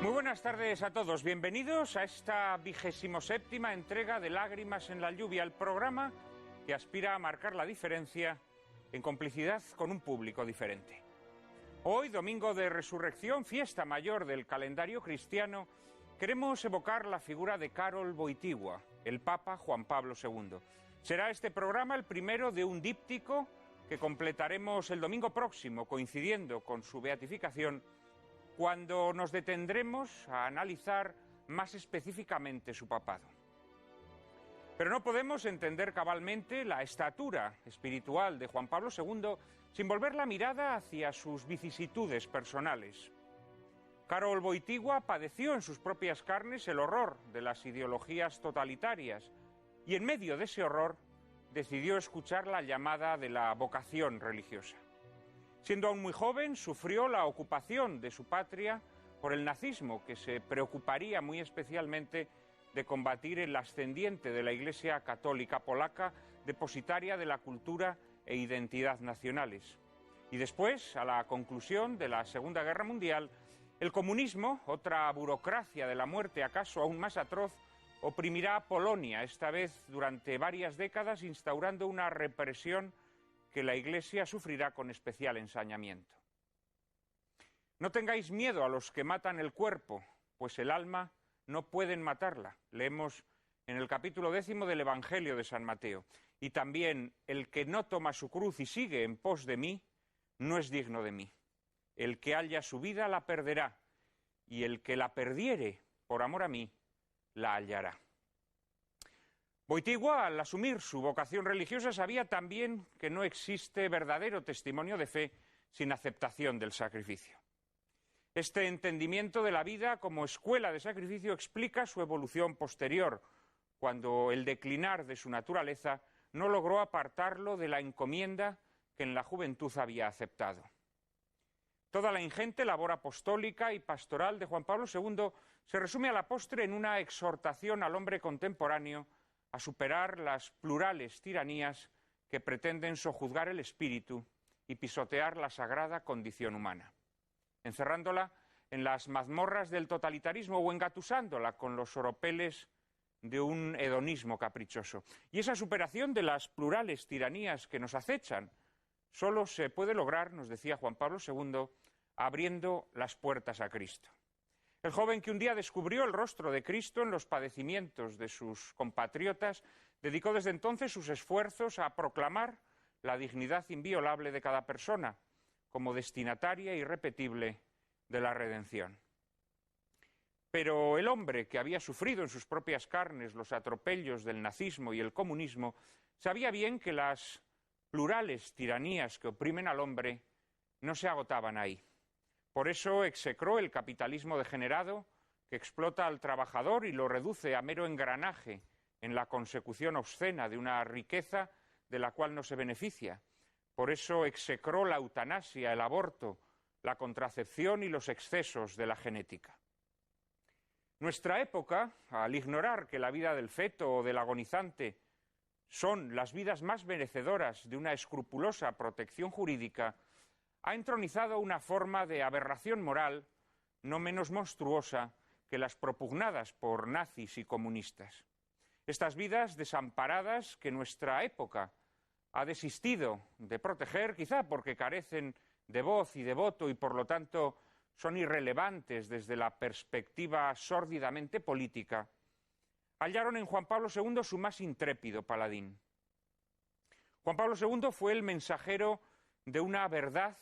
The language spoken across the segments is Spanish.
Muy buenas tardes a todos, bienvenidos a esta 27ª entrega de Lágrimas en la lluvia, el programa que aspira a marcar la diferencia en complicidad con un público diferente. Hoy, domingo de Resurrección, fiesta mayor del calendario cristiano, queremos evocar la figura de Karol Wojtyła, el Papa Juan Pablo II. Será este programa el primero de un díptico que completaremos el domingo próximo, coincidiendo con su beatificación, cuando nos detendremos a analizar más específicamente su papado. Pero no podemos entender cabalmente la estatura espiritual de Juan Pablo II sin volver la mirada hacia sus vicisitudes personales. Karol Wojtyła padeció en sus propias carnes el horror de las ideologías totalitarias y en medio de ese horror decidió escuchar la llamada de la vocación religiosa. Siendo aún muy joven, sufrió la ocupación de su patria por el nazismo, que se preocuparía muy especialmente de combatir el ascendiente de la Iglesia Católica Polaca, depositaria de la cultura e identidad nacionales. Y después, a la conclusión de la Segunda Guerra Mundial, el comunismo, otra burocracia de la muerte acaso aún más atroz, oprimirá a Polonia, esta vez durante varias décadas, instaurando una represión que la Iglesia sufrirá con especial ensañamiento. No tengáis miedo a los que matan el cuerpo, pues el alma no pueden matarla. Leemos en el capítulo 10 del Evangelio de San Mateo. Y también, el que no toma su cruz y sigue en pos de mí, no es digno de mí. El que halla su vida la perderá, y el que la perdiere por amor a mí, la hallará. Wojtyła, al asumir su vocación religiosa, sabía también que no existe verdadero testimonio de fe sin aceptación del sacrificio. Este entendimiento de la vida como escuela de sacrificio explica su evolución posterior, cuando el declinar de su naturaleza no logró apartarlo de la encomienda que en la juventud había aceptado. Toda la ingente labor apostólica y pastoral de Juan Pablo II se resume a la postre en una exhortación al hombre contemporáneo a superar las plurales tiranías que pretenden sojuzgar el espíritu y pisotear la sagrada condición humana, encerrándola en las mazmorras del totalitarismo o engatusándola con los oropeles de un hedonismo caprichoso. Y esa superación de las plurales tiranías que nos acechan solo se puede lograr, nos decía Juan Pablo II, abriendo las puertas a Cristo. El joven que un día descubrió el rostro de Cristo en los padecimientos de sus compatriotas, dedicó desde entonces sus esfuerzos a proclamar la dignidad inviolable de cada persona como destinataria irrepetible de la redención. Pero el hombre que había sufrido en sus propias carnes los atropellos del nazismo y el comunismo sabía bien que las plurales tiranías que oprimen al hombre no se agotaban ahí. Por eso execró el capitalismo degenerado que explota al trabajador y lo reduce a mero engranaje en la consecución obscena de una riqueza de la cual no se beneficia. Por eso execró la eutanasia, el aborto, la contracepción y los excesos de la genética. Nuestra época, al ignorar que la vida del feto o del agonizante son las vidas más merecedoras de una escrupulosa protección jurídica, ha entronizado una forma de aberración moral no menos monstruosa que las propugnadas por nazis y comunistas. Estas vidas desamparadas que nuestra época ha desistido de proteger, quizá porque carecen de voz y de voto y por lo tanto son irrelevantes desde la perspectiva sórdidamente política, hallaron en Juan Pablo II su más intrépido paladín. Juan Pablo II fue el mensajero de una verdad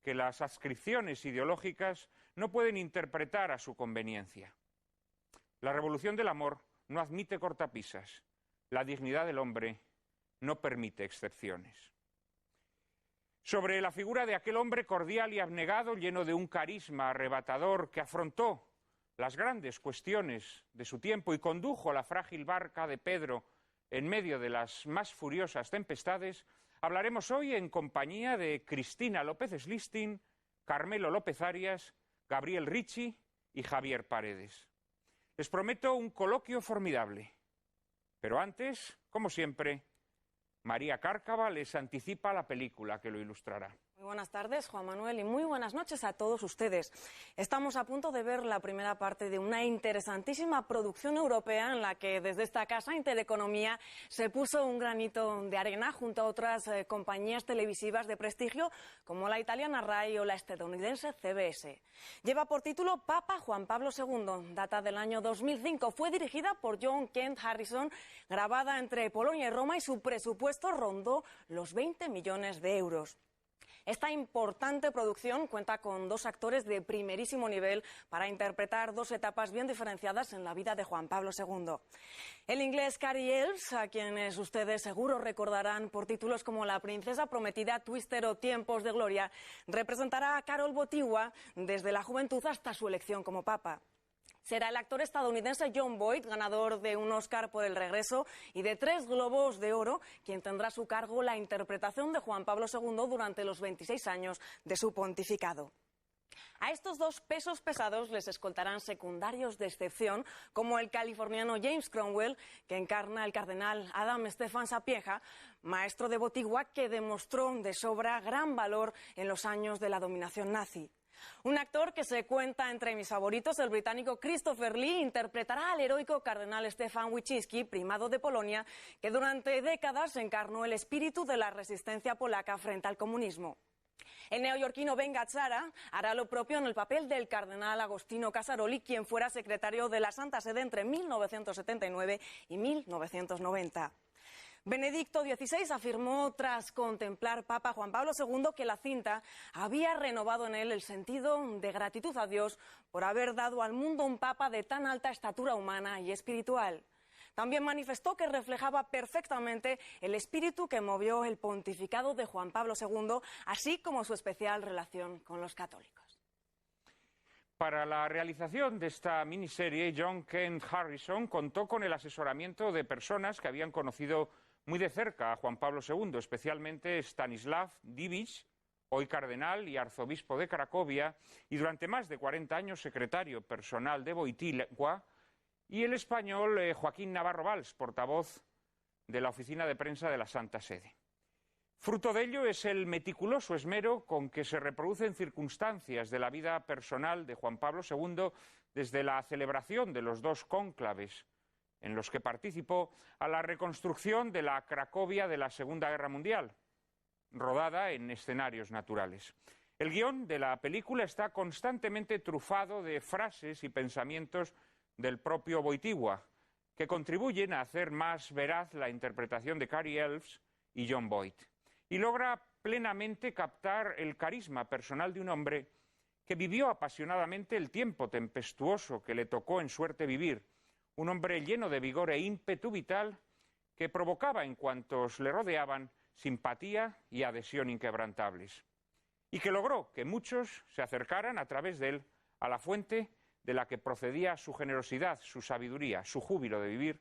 que las adscripciones ideológicas no pueden interpretar a su conveniencia. La revolución del amor no admite cortapisas. La dignidad del hombre no permite excepciones. Sobre la figura de aquel hombre cordial y abnegado, lleno de un carisma arrebatador que afrontó las grandes cuestiones de su tiempo y condujo la frágil barca de Pedro en medio de las más furiosas tempestades, Hablaremos hoy en compañía de Cristina López Slistin, Carmelo López Arias, Gabriel Ricci y Javier Paredes. Les prometo un coloquio formidable. Pero antes, como siempre, María Cárcava les anticipa la película que lo ilustrará. Muy buenas tardes, Juan Manuel, y muy buenas noches a todos ustedes. Estamos a punto de ver la primera parte de una interesantísima producción europea en la que desde esta casa Intereconomía se puso un granito de arena junto a otras compañías televisivas de prestigio como la italiana RAI o la estadounidense CBS. Lleva por título Papa Juan Pablo II, data del año 2005. Fue dirigida por John Kent Harrison, grabada entre Polonia y Roma, y su presupuesto rondó los 20 millones de euros. Esta importante producción cuenta con dos actores de primerísimo nivel para interpretar dos etapas bien diferenciadas en la vida de Juan Pablo II. El inglés Cary Elwes, a quienes ustedes seguro recordarán por títulos como La princesa prometida, Twister o Tiempos de gloria, representará a Karol Wojtyła desde la juventud hasta su elección como papa. Será el actor estadounidense Jon Voight, ganador de un Oscar por El regreso y de 3 Globos de Oro, quien tendrá a su cargo la interpretación de Juan Pablo II durante los 26 años de su pontificado. A estos dos pesos pesados les escoltarán secundarios de excepción, como el californiano James Cromwell, que encarna el cardenal Adam Stefan Sapieha, maestro de Wojtyła, que demostró de sobra gran valor en los años de la dominación nazi. Un actor que se cuenta entre mis favoritos, el británico Christopher Lee, interpretará al heroico cardenal Stefan Wyszyński, primado de Polonia, que durante décadas encarnó el espíritu de la resistencia polaca frente al comunismo. El neoyorquino Ben Gazzara hará lo propio en el papel del cardenal Agostino Casaroli, quien fuera secretario de la Santa Sede entre 1979 y 1990. Benedicto XVI afirmó tras contemplar Papa Juan Pablo II que la cinta había renovado en él el sentido de gratitud a Dios por haber dado al mundo un papa de tan alta estatura humana y espiritual. También manifestó que reflejaba perfectamente el espíritu que movió el pontificado de Juan Pablo II, así como su especial relación con los católicos. Para la realización de esta miniserie, John Kent Harrison contó con el asesoramiento de personas que habían conocido muy de cerca a Juan Pablo II, especialmente Stanislav Diviš, hoy cardenal y arzobispo de Cracovia, y durante más de 40 años secretario personal de Wojtyła, y el español Joaquín Navarro Valls, portavoz de la oficina de prensa de la Santa Sede. Fruto de ello es el meticuloso esmero con que se reproducen circunstancias de la vida personal de Juan Pablo II desde la celebración de los dos cónclaves en los que participó, a la reconstrucción de la Cracovia de la Segunda Guerra Mundial, rodada en escenarios naturales. El guión de la película está constantemente trufado de frases y pensamientos del propio Wojtyła, que contribuyen a hacer más veraz la interpretación de Cary Elwes y Jon Voight, y logra plenamente captar el carisma personal de un hombre que vivió apasionadamente el tiempo tempestuoso que le tocó en suerte vivir, un hombre lleno de vigor e ímpetu vital que provocaba en cuantos le rodeaban simpatía y adhesión inquebrantables, y que logró que muchos se acercaran a través de él a la fuente de la que procedía su generosidad, su sabiduría, su júbilo de vivir,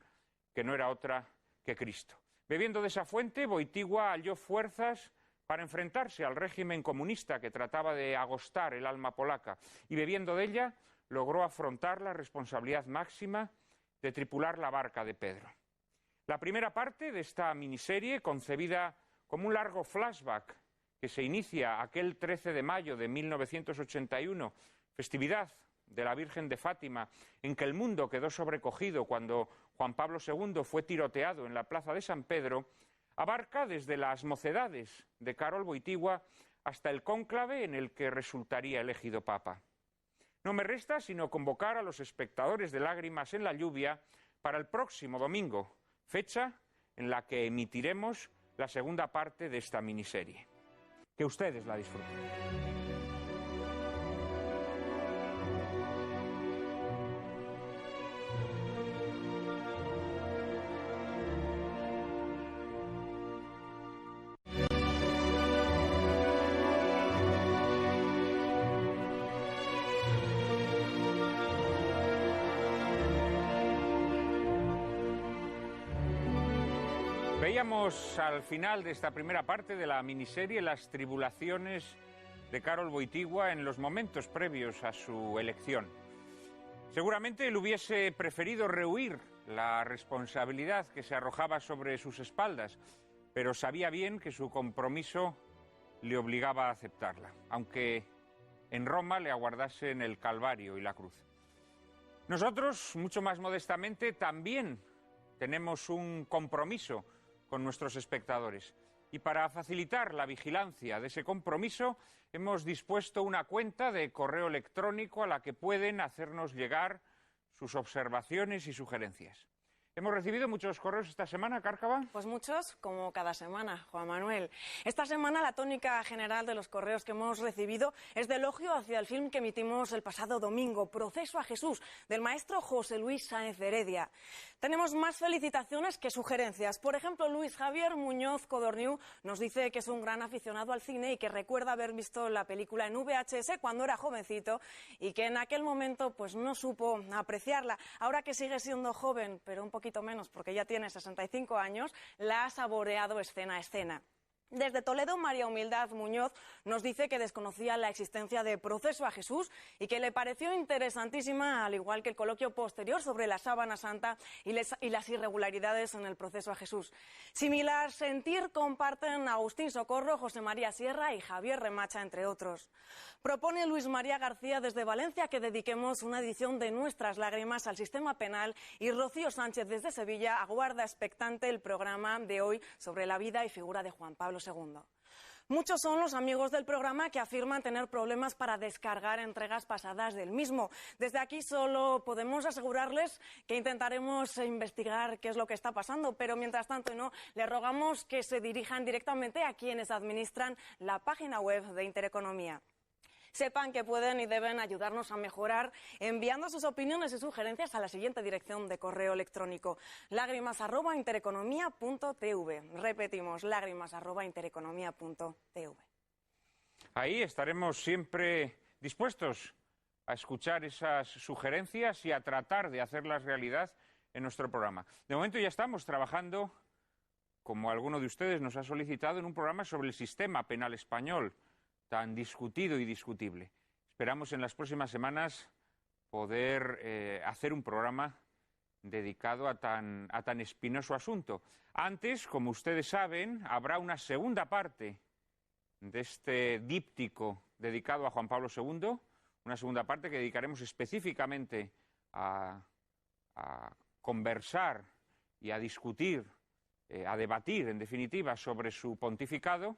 que no era otra que Cristo. Bebiendo de esa fuente, Wojtyła halló fuerzas para enfrentarse al régimen comunista que trataba de agostar el alma polaca, y bebiendo de ella logró afrontar la responsabilidad máxima de tripular la barca de Pedro. La primera parte de esta miniserie, concebida como un largo flashback que se inicia aquel 13 de mayo de 1981, festividad de la Virgen de Fátima, en que el mundo quedó sobrecogido cuando Juan Pablo II fue tiroteado en la plaza de San Pedro, abarca desde las mocedades de Karol Wojtyła hasta el cónclave en el que resultaría elegido papa. No me resta sino convocar a los espectadores de Lágrimas en la lluvia para el próximo domingo, fecha en la que emitiremos la segunda parte de esta miniserie. Que ustedes la disfruten. Veíamos al final de esta primera parte de la miniserie las tribulaciones de Karol Wojtyła en los momentos previos a su elección. Seguramente él hubiese preferido rehuir la responsabilidad que se arrojaba sobre sus espaldas, pero sabía bien que su compromiso le obligaba a aceptarla, aunque en Roma le aguardasen el Calvario y la cruz. Nosotros, mucho más modestamente, también tenemos un compromiso con nuestros espectadores. Y para facilitar la vigilancia de ese compromiso, hemos dispuesto una cuenta de correo electrónico a la que pueden hacernos llegar sus observaciones y sugerencias. ¿Hemos recibido muchos correos esta semana, Cárcava? Pues muchos, como cada semana, Juan Manuel. Esta semana la tónica general de los correos que hemos recibido es de elogio hacia el film que emitimos el pasado domingo, Proceso a Jesús, del maestro José Luis Sáenz de Heredia. Tenemos más felicitaciones que sugerencias. Por ejemplo, Luis Javier Muñoz Codorniu nos dice que es un gran aficionado al cine y que recuerda haber visto la película en VHS cuando era jovencito y que en aquel momento pues no supo apreciarla. Ahora que sigue siendo joven, pero un poquito menos porque ya tiene 65 años, la ha saboreado escena a escena. Desde Toledo, María Humildad Muñoz nos dice que desconocía la existencia de Proceso a Jesús y que le pareció interesantísima, al igual que el coloquio posterior sobre la Sábana Santa y las irregularidades en el Proceso a Jesús. Similar sentir comparten Agustín Socorro, José María Sierra y Javier Remacha, entre otros. Propone Luis María García desde Valencia que dediquemos una edición de Nuestras lágrimas al sistema penal y Rocío Sánchez desde Sevilla aguarda expectante el programa de hoy sobre la vida y figura de Juan Pablo II. Muchos son los amigos del programa que afirman tener problemas para descargar entregas pasadas del mismo. Desde aquí solo podemos asegurarles que intentaremos investigar qué es lo que está pasando, pero mientras tanto les rogamos que se dirijan directamente a quienes administran la página web de Intereconomía. Sepan que pueden y deben ayudarnos a mejorar enviando sus opiniones y sugerencias a la siguiente dirección de correo electrónico: lágrimas@intereconomia.tv. Repetimos, lágrimas@intereconomia.tv. Ahí estaremos siempre dispuestos a escuchar esas sugerencias y a tratar de hacerlas realidad en nuestro programa. De momento ya estamos trabajando, como alguno de ustedes nos ha solicitado, en un programa sobre el sistema penal español, tan discutido y discutible. Esperamos en las próximas semanas poder hacer un programa dedicado a tan espinoso asunto. Antes, como ustedes saben, habrá una segunda parte de este díptico dedicado a Juan Pablo II, una segunda parte que dedicaremos específicamente a conversar y a discutir, a debatir, en definitiva, sobre su pontificado.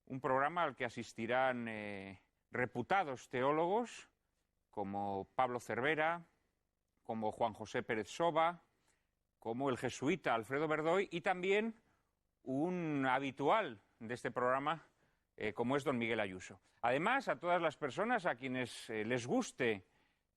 Un programa al que asistirán reputados teólogos como Pablo Cervera, como Juan José Pérez Soba, como el jesuita Alfredo Verdoy y también un habitual de este programa como es don Miguel Ayuso. Además, a todas las personas a quienes les guste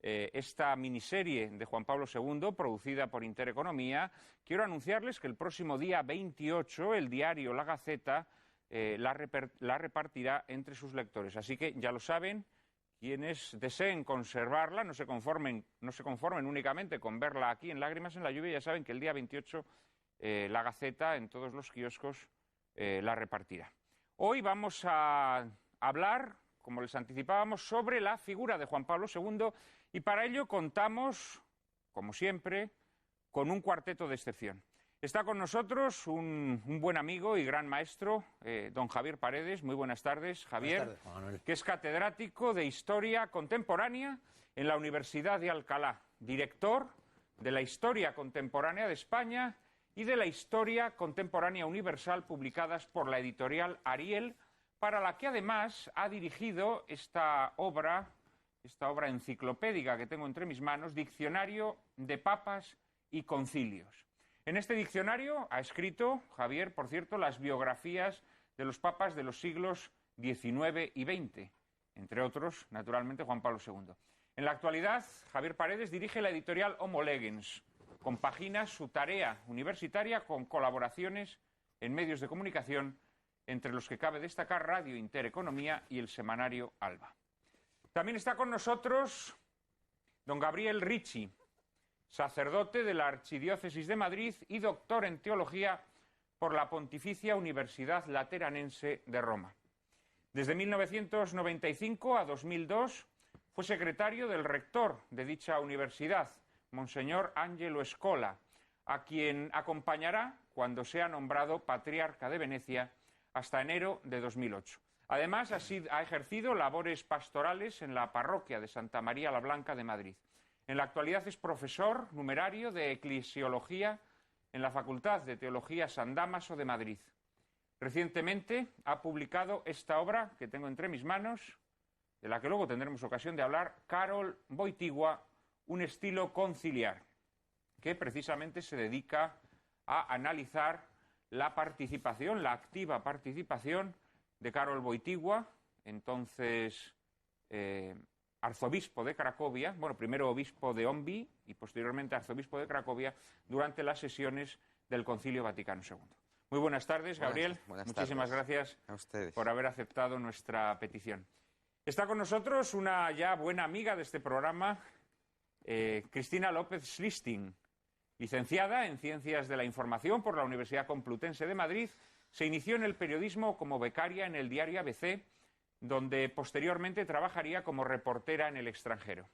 esta miniserie de Juan Pablo II, producida por Intereconomía, quiero anunciarles que el próximo día 28 el diario La Gaceta la repartirá entre sus lectores. Así que ya lo saben, quienes deseen conservarla, no se conformen únicamente con verla aquí en Lágrimas en la Lluvia, ya saben que el día 28 La Gaceta en todos los kioscos la repartirá. Hoy vamos a hablar, como les anticipábamos, sobre la figura de Juan Pablo II y para ello contamos, como siempre, con un cuarteto de excepción. Está con nosotros un buen amigo y gran maestro, don Javier Paredes. Muy buenas tardes, Javier. Buenas tardes, Juan Manuel. Que es catedrático de Historia Contemporánea en la Universidad de Alcalá, director de la Historia Contemporánea de España y de la Historia Contemporánea Universal, publicadas por la editorial Ariel, para la que además ha dirigido esta obra enciclopédica que tengo entre mis manos, Diccionario de Papas y Concilios. En este diccionario ha escrito, Javier, por cierto, las biografías de los papas de los siglos XIX y XX, entre otros, naturalmente, Juan Pablo II. En la actualidad, Javier Paredes dirige la editorial Homo Legens, compagina su tarea universitaria con colaboraciones en medios de comunicación, entre los que cabe destacar Radio Intereconomía y el semanario Alba. También está con nosotros don Gabriel Ricci, sacerdote de la Archidiócesis de Madrid y doctor en Teología por la Pontificia Universidad Lateranense de Roma. Desde 1995 a 2002 fue secretario del rector de dicha universidad, Monseñor Angelo Scola, a quien acompañará cuando sea nombrado patriarca de Venecia hasta enero de 2008. Además, ha ejercido labores pastorales en la parroquia de Santa María la Blanca de Madrid. En la actualidad es profesor numerario de Eclesiología en la Facultad de Teología San Dámaso de Madrid. Recientemente ha publicado esta obra que tengo entre mis manos, de la que luego tendremos ocasión de hablar, Karol Wojtyła, un estilo conciliar, que precisamente se dedica a analizar la participación, la activa participación de Karol Wojtyła, entonces arzobispo de Cracovia, bueno, primero obispo de Ombí y posteriormente arzobispo de Cracovia, durante las sesiones del Concilio Vaticano II. Muy buenas tardes, Gabriel. Muchísimas gracias a ustedes por haber aceptado nuestra petición. Está con nosotros una ya buena amiga de este programa, Cristina López Schlisting, licenciada en Ciencias de la Información por la Universidad Complutense de Madrid. Se inició en el periodismo como becaria en el diario ABC, donde posteriormente trabajaría como reportera en el extranjero.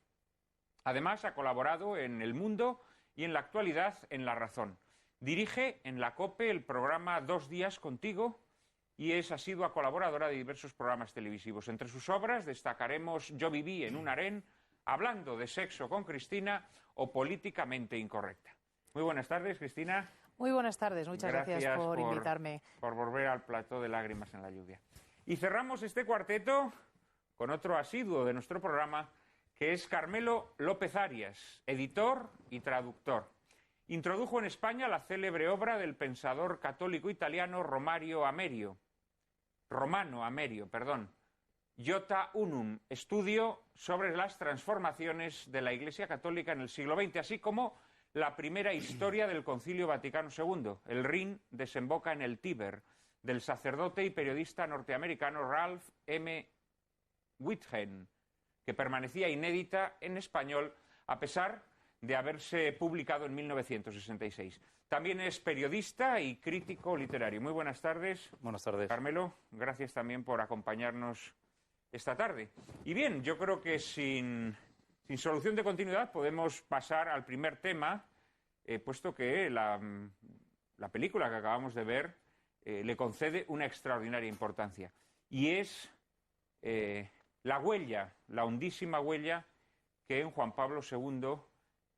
Además, ha colaborado en El Mundo y en la actualidad en La Razón. Dirige en la COPE el programa 2 días contigo y es asidua colaboradora de diversos programas televisivos. Entre sus obras destacaremos Yo viví en un harén, Hablando de sexo con Cristina o Políticamente incorrecta. Muy buenas tardes, Cristina. Muy buenas tardes, muchas gracias por invitarme. Por volver al plató de Lágrimas en la lluvia. Y cerramos este cuarteto con otro asiduo de nuestro programa, que es Carmelo López Arias, editor y traductor. Introdujo en España la célebre obra del pensador católico italiano Romano Amerio, Iota Unum, estudio sobre las transformaciones de la Iglesia Católica en el siglo XX, así como la primera historia del Concilio Vaticano II. El Rin desemboca en el Tíber, del sacerdote y periodista norteamericano Ralph M. Whithen, que permanecía inédita en español a pesar de haberse publicado en 1966. También es periodista y crítico literario. Muy buenas tardes. Buenas tardes. Carmelo, gracias también por acompañarnos esta tarde. Y bien, yo creo que sin solución de continuidad podemos pasar al primer tema, puesto que la película que acabamos de ver le concede una extraordinaria importancia. Y es la huella, la hondísima huella que en Juan Pablo II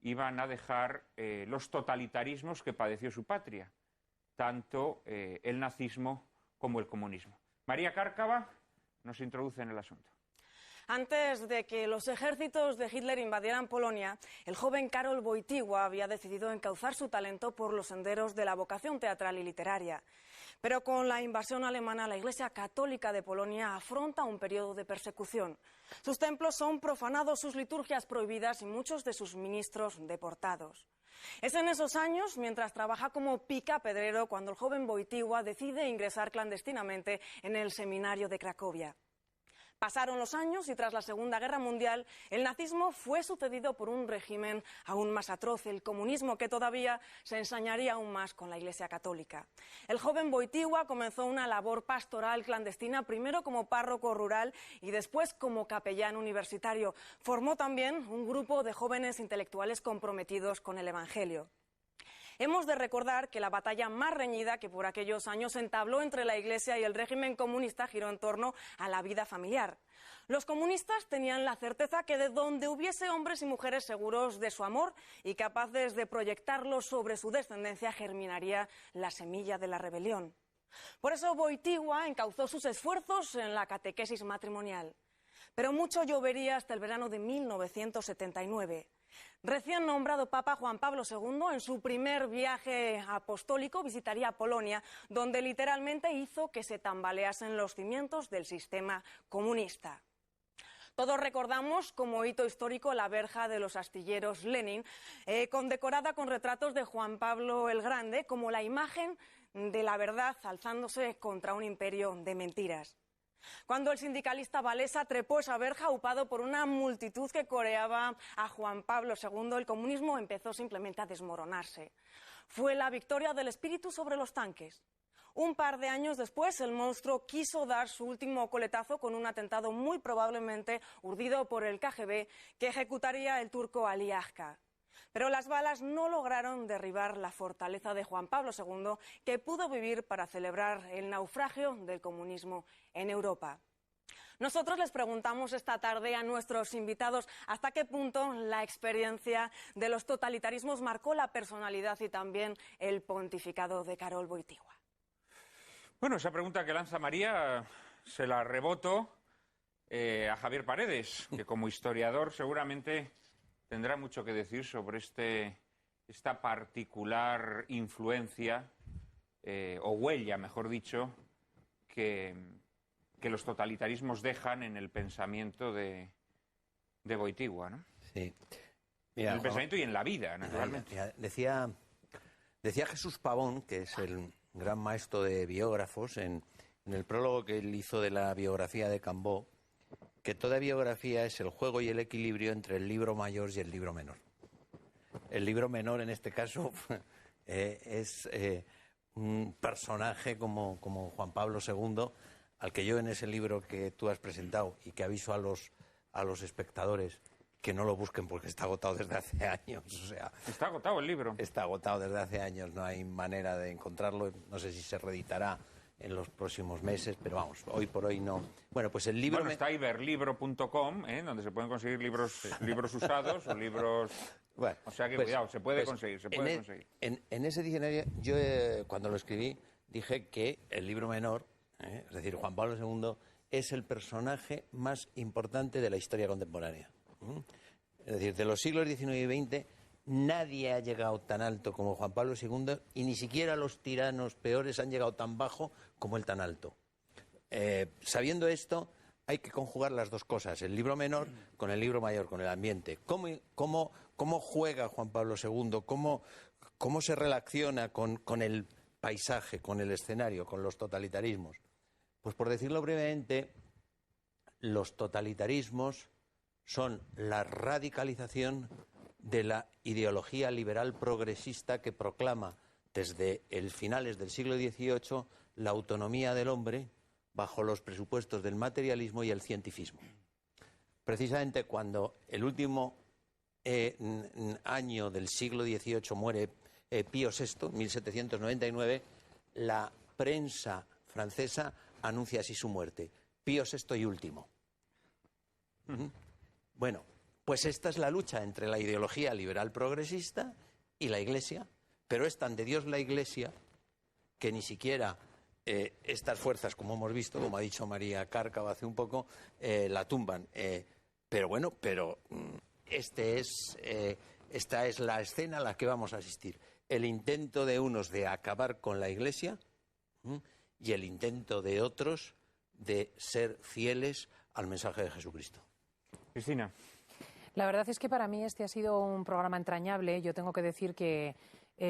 iban a dejar los totalitarismos que padeció su patria, tanto el nazismo como el comunismo. María Cárcava nos introduce en el asunto. Antes de que los ejércitos de Hitler invadieran Polonia, el joven Karol Wojtyła había decidido encauzar su talento por los senderos de la vocación teatral y literaria. Pero con la invasión alemana, la Iglesia Católica de Polonia afronta un periodo de persecución. Sus templos son profanados, sus liturgias prohibidas y muchos de sus ministros deportados. Es en esos años, mientras trabaja como picapedrero, cuando el joven Wojtyła decide ingresar clandestinamente en el seminario de Cracovia. Pasaron los años y tras la Segunda Guerra Mundial, el nazismo fue sucedido por un régimen aún más atroz, el comunismo, que todavía se ensañaría aún más con la Iglesia Católica. El joven Wojtyła comenzó una labor pastoral clandestina, primero como párroco rural y después como capellán universitario. Formó también un grupo de jóvenes intelectuales comprometidos con el Evangelio. Hemos de recordar que la batalla más reñida que por aquellos años se entabló entre la Iglesia y el régimen comunista giró en torno a la vida familiar. Los comunistas tenían la certeza que de donde hubiese hombres y mujeres seguros de su amor y capaces de proyectarlo sobre su descendencia, germinaría la semilla de la rebelión. Por eso Wojtyła encauzó sus esfuerzos en la catequesis matrimonial. Pero mucho llovería hasta el verano de 1979. Recién nombrado Papa Juan Pablo II, en su primer viaje apostólico visitaría Polonia, donde literalmente hizo que se tambaleasen los cimientos del sistema comunista. Todos recordamos como hito histórico la verja de los astilleros Lenin, condecorada con retratos de Juan Pablo el Grande, como la imagen de la verdad alzándose contra un imperio de mentiras. Cuando el sindicalista Walesa trepó esa verja, upado por una multitud que coreaba a Juan Pablo II, el comunismo empezó simplemente a desmoronarse. Fue la victoria del espíritu sobre los tanques. Un par de años después, el monstruo quiso dar su último coletazo con un atentado muy probablemente urdido por el KGB que ejecutaría el turco Ali Akbar. Pero las balas no lograron derribar la fortaleza de Juan Pablo II, que pudo vivir para celebrar el naufragio del comunismo en Europa. Nosotros les preguntamos esta tarde a nuestros invitados hasta qué punto la experiencia de los totalitarismos marcó la personalidad y también el pontificado de Karol Wojtyła. Bueno, esa pregunta que lanza María se la reboto a Javier Paredes, que como historiador seguramente tendrá mucho que decir sobre esta particular influencia, o huella, mejor dicho, que los totalitarismos dejan en el pensamiento de Wojtyła, ¿no? Sí. Mira, en el pensamiento y en la vida, naturalmente. Decía Jesús Pavón, que es el gran maestro de biógrafos, en el prólogo que él hizo de la biografía de Cambó, que toda biografía es el juego y el equilibrio entre el libro mayor y el libro menor. El libro menor, en este caso, es un personaje como Juan Pablo II, al que yo en ese libro que tú has presentado y que aviso a los espectadores que no lo busquen porque está agotado desde hace años. O sea, está agotado el libro. Está agotado desde hace años, no hay manera de encontrarlo. No sé si se reeditará en los próximos meses, pero vamos, hoy por hoy no. Bueno, pues el libro... Bueno, está iberlibro.com, donde se pueden conseguir libros usados o libros... Bueno, o sea que pues, cuidado, se puede conseguir, se puede conseguir. En ese diccionario, yo cuando lo escribí, dije que el libro menor, es decir, Juan Pablo II, es el personaje más importante de la historia contemporánea. Es decir, de los siglos XIX y XX, nadie ha llegado tan alto como Juan Pablo II y ni siquiera los tiranos peores han llegado tan bajo como él tan alto. Sabiendo esto, hay que conjugar las dos cosas, el libro menor con el libro mayor, con el ambiente. ¿Cómo juega Juan Pablo II? ¿Cómo se relaciona con el paisaje, con el escenario, con los totalitarismos? Pues por decirlo brevemente, los totalitarismos son la radicalización de la ideología liberal progresista que proclama desde finales del siglo XVIII la autonomía del hombre bajo los presupuestos del materialismo y el cientificismo. Precisamente cuando el último año del siglo XVIII muere Pío VI, 1799, la prensa francesa anuncia así su muerte. Pío VI y último. Bueno, pues esta es la lucha entre la ideología liberal progresista y la Iglesia, pero es tan de Dios la Iglesia que ni siquiera estas fuerzas, como hemos visto, como ha dicho María Cárcava hace un poco, la tumban. Pero bueno, esta es la escena a la que vamos a asistir. El intento de unos de acabar con la Iglesia y el intento de otros de ser fieles al mensaje de Jesucristo. Cristina. La verdad es que para mí este ha sido un programa entrañable. Yo tengo que decir que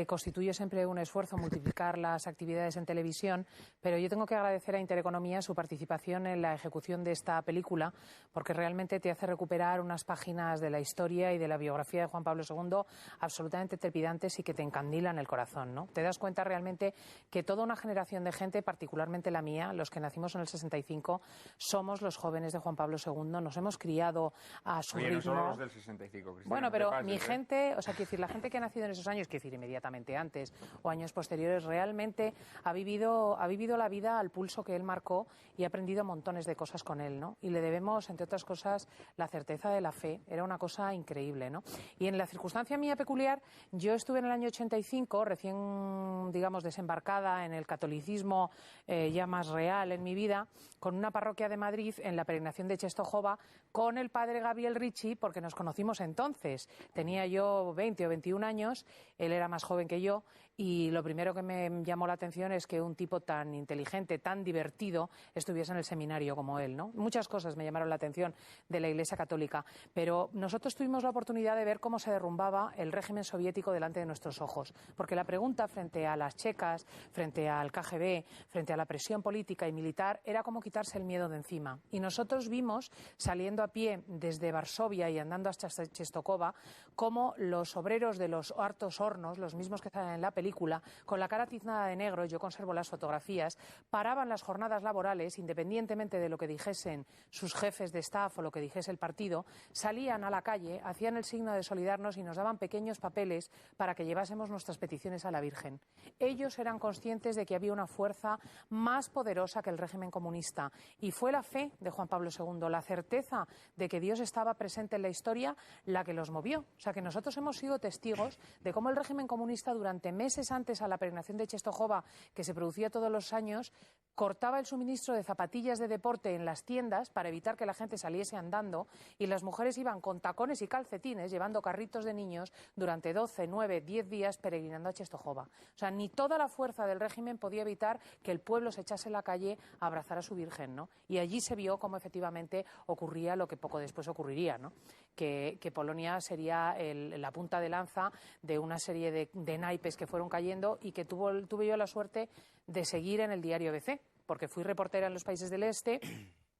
constituye siempre un esfuerzo multiplicar las actividades en televisión, pero yo tengo que agradecer a Intereconomía su participación en la ejecución de esta película, porque realmente te hace recuperar unas páginas de la historia y de la biografía de Juan Pablo II absolutamente trepidantes y que te encandilan el corazón, ¿no? Te das cuenta realmente que toda una generación de gente, particularmente la mía, los que nacimos en el 65, somos los jóvenes de Juan Pablo II, nos hemos criado a su ritmo. No solo los del 65, Cristina. Bueno, pero mi gente, o sea, quiero decir, la gente que ha nacido en esos años, quiero decir, inmediatamente antes o años posteriores, realmente ha vivido la vida al pulso que él marcó y ha aprendido montones de cosas con él, ¿no? Y le debemos, entre otras cosas, la certeza de la fe. Era una cosa increíble, ¿no? Y en la circunstancia mía peculiar, yo estuve en el año 85, recién, digamos, desembarcada en el catolicismo ya más real en mi vida, con una parroquia de Madrid en la peregrinación de Czestochowa, con el padre Gabriel Ricci, porque nos conocimos entonces. Tenía yo 20 o 21 años, él era más joven que yo, y lo primero que me llamó la atención es que un tipo tan inteligente, tan divertido, estuviese en el seminario como él, ¿no? Muchas cosas me llamaron la atención de la Iglesia Católica, pero nosotros tuvimos la oportunidad de ver cómo se derrumbaba el régimen soviético delante de nuestros ojos, porque la pregunta frente a las checas, frente al KGB, frente a la presión política y militar, era cómo quitarse el miedo de encima. Y nosotros vimos, saliendo a pie desde Varsovia y andando hasta Czestochowa, cómo los obreros de los hartos hornos, los mismos que salen en la película, película, con la cara tiznada de negro, yo conservo las fotografías, paraban las jornadas laborales, independientemente de lo que dijesen sus jefes de staff o lo que dijese el partido, salían a la calle, hacían el signo de solidarnos y nos daban pequeños papeles para que llevásemos nuestras peticiones a la Virgen. Ellos eran conscientes de que había una fuerza más poderosa que el régimen comunista y fue la fe de Juan Pablo II, la certeza de que Dios estaba presente en la historia, la que los movió. O sea que nosotros hemos sido testigos de cómo el régimen comunista durante meses antes a la peregrinación de Czestochowa, que se producía todos los años, cortaba el suministro de zapatillas de deporte en las tiendas para evitar que la gente saliese andando y las mujeres iban con tacones y calcetines llevando carritos de niños durante 12, 9, 10 días peregrinando a Czestochowa. O sea, ni toda la fuerza del régimen podía evitar que el pueblo se echase en la calle a abrazar a su Virgen, ¿no? Y allí se vio cómo efectivamente ocurría lo que poco después ocurriría, ¿no? Que Polonia sería la punta de lanza de una serie de naipes que fueron cayendo y que tuve yo la suerte de seguir en el diario ABC, porque fui reportera en los países del Este,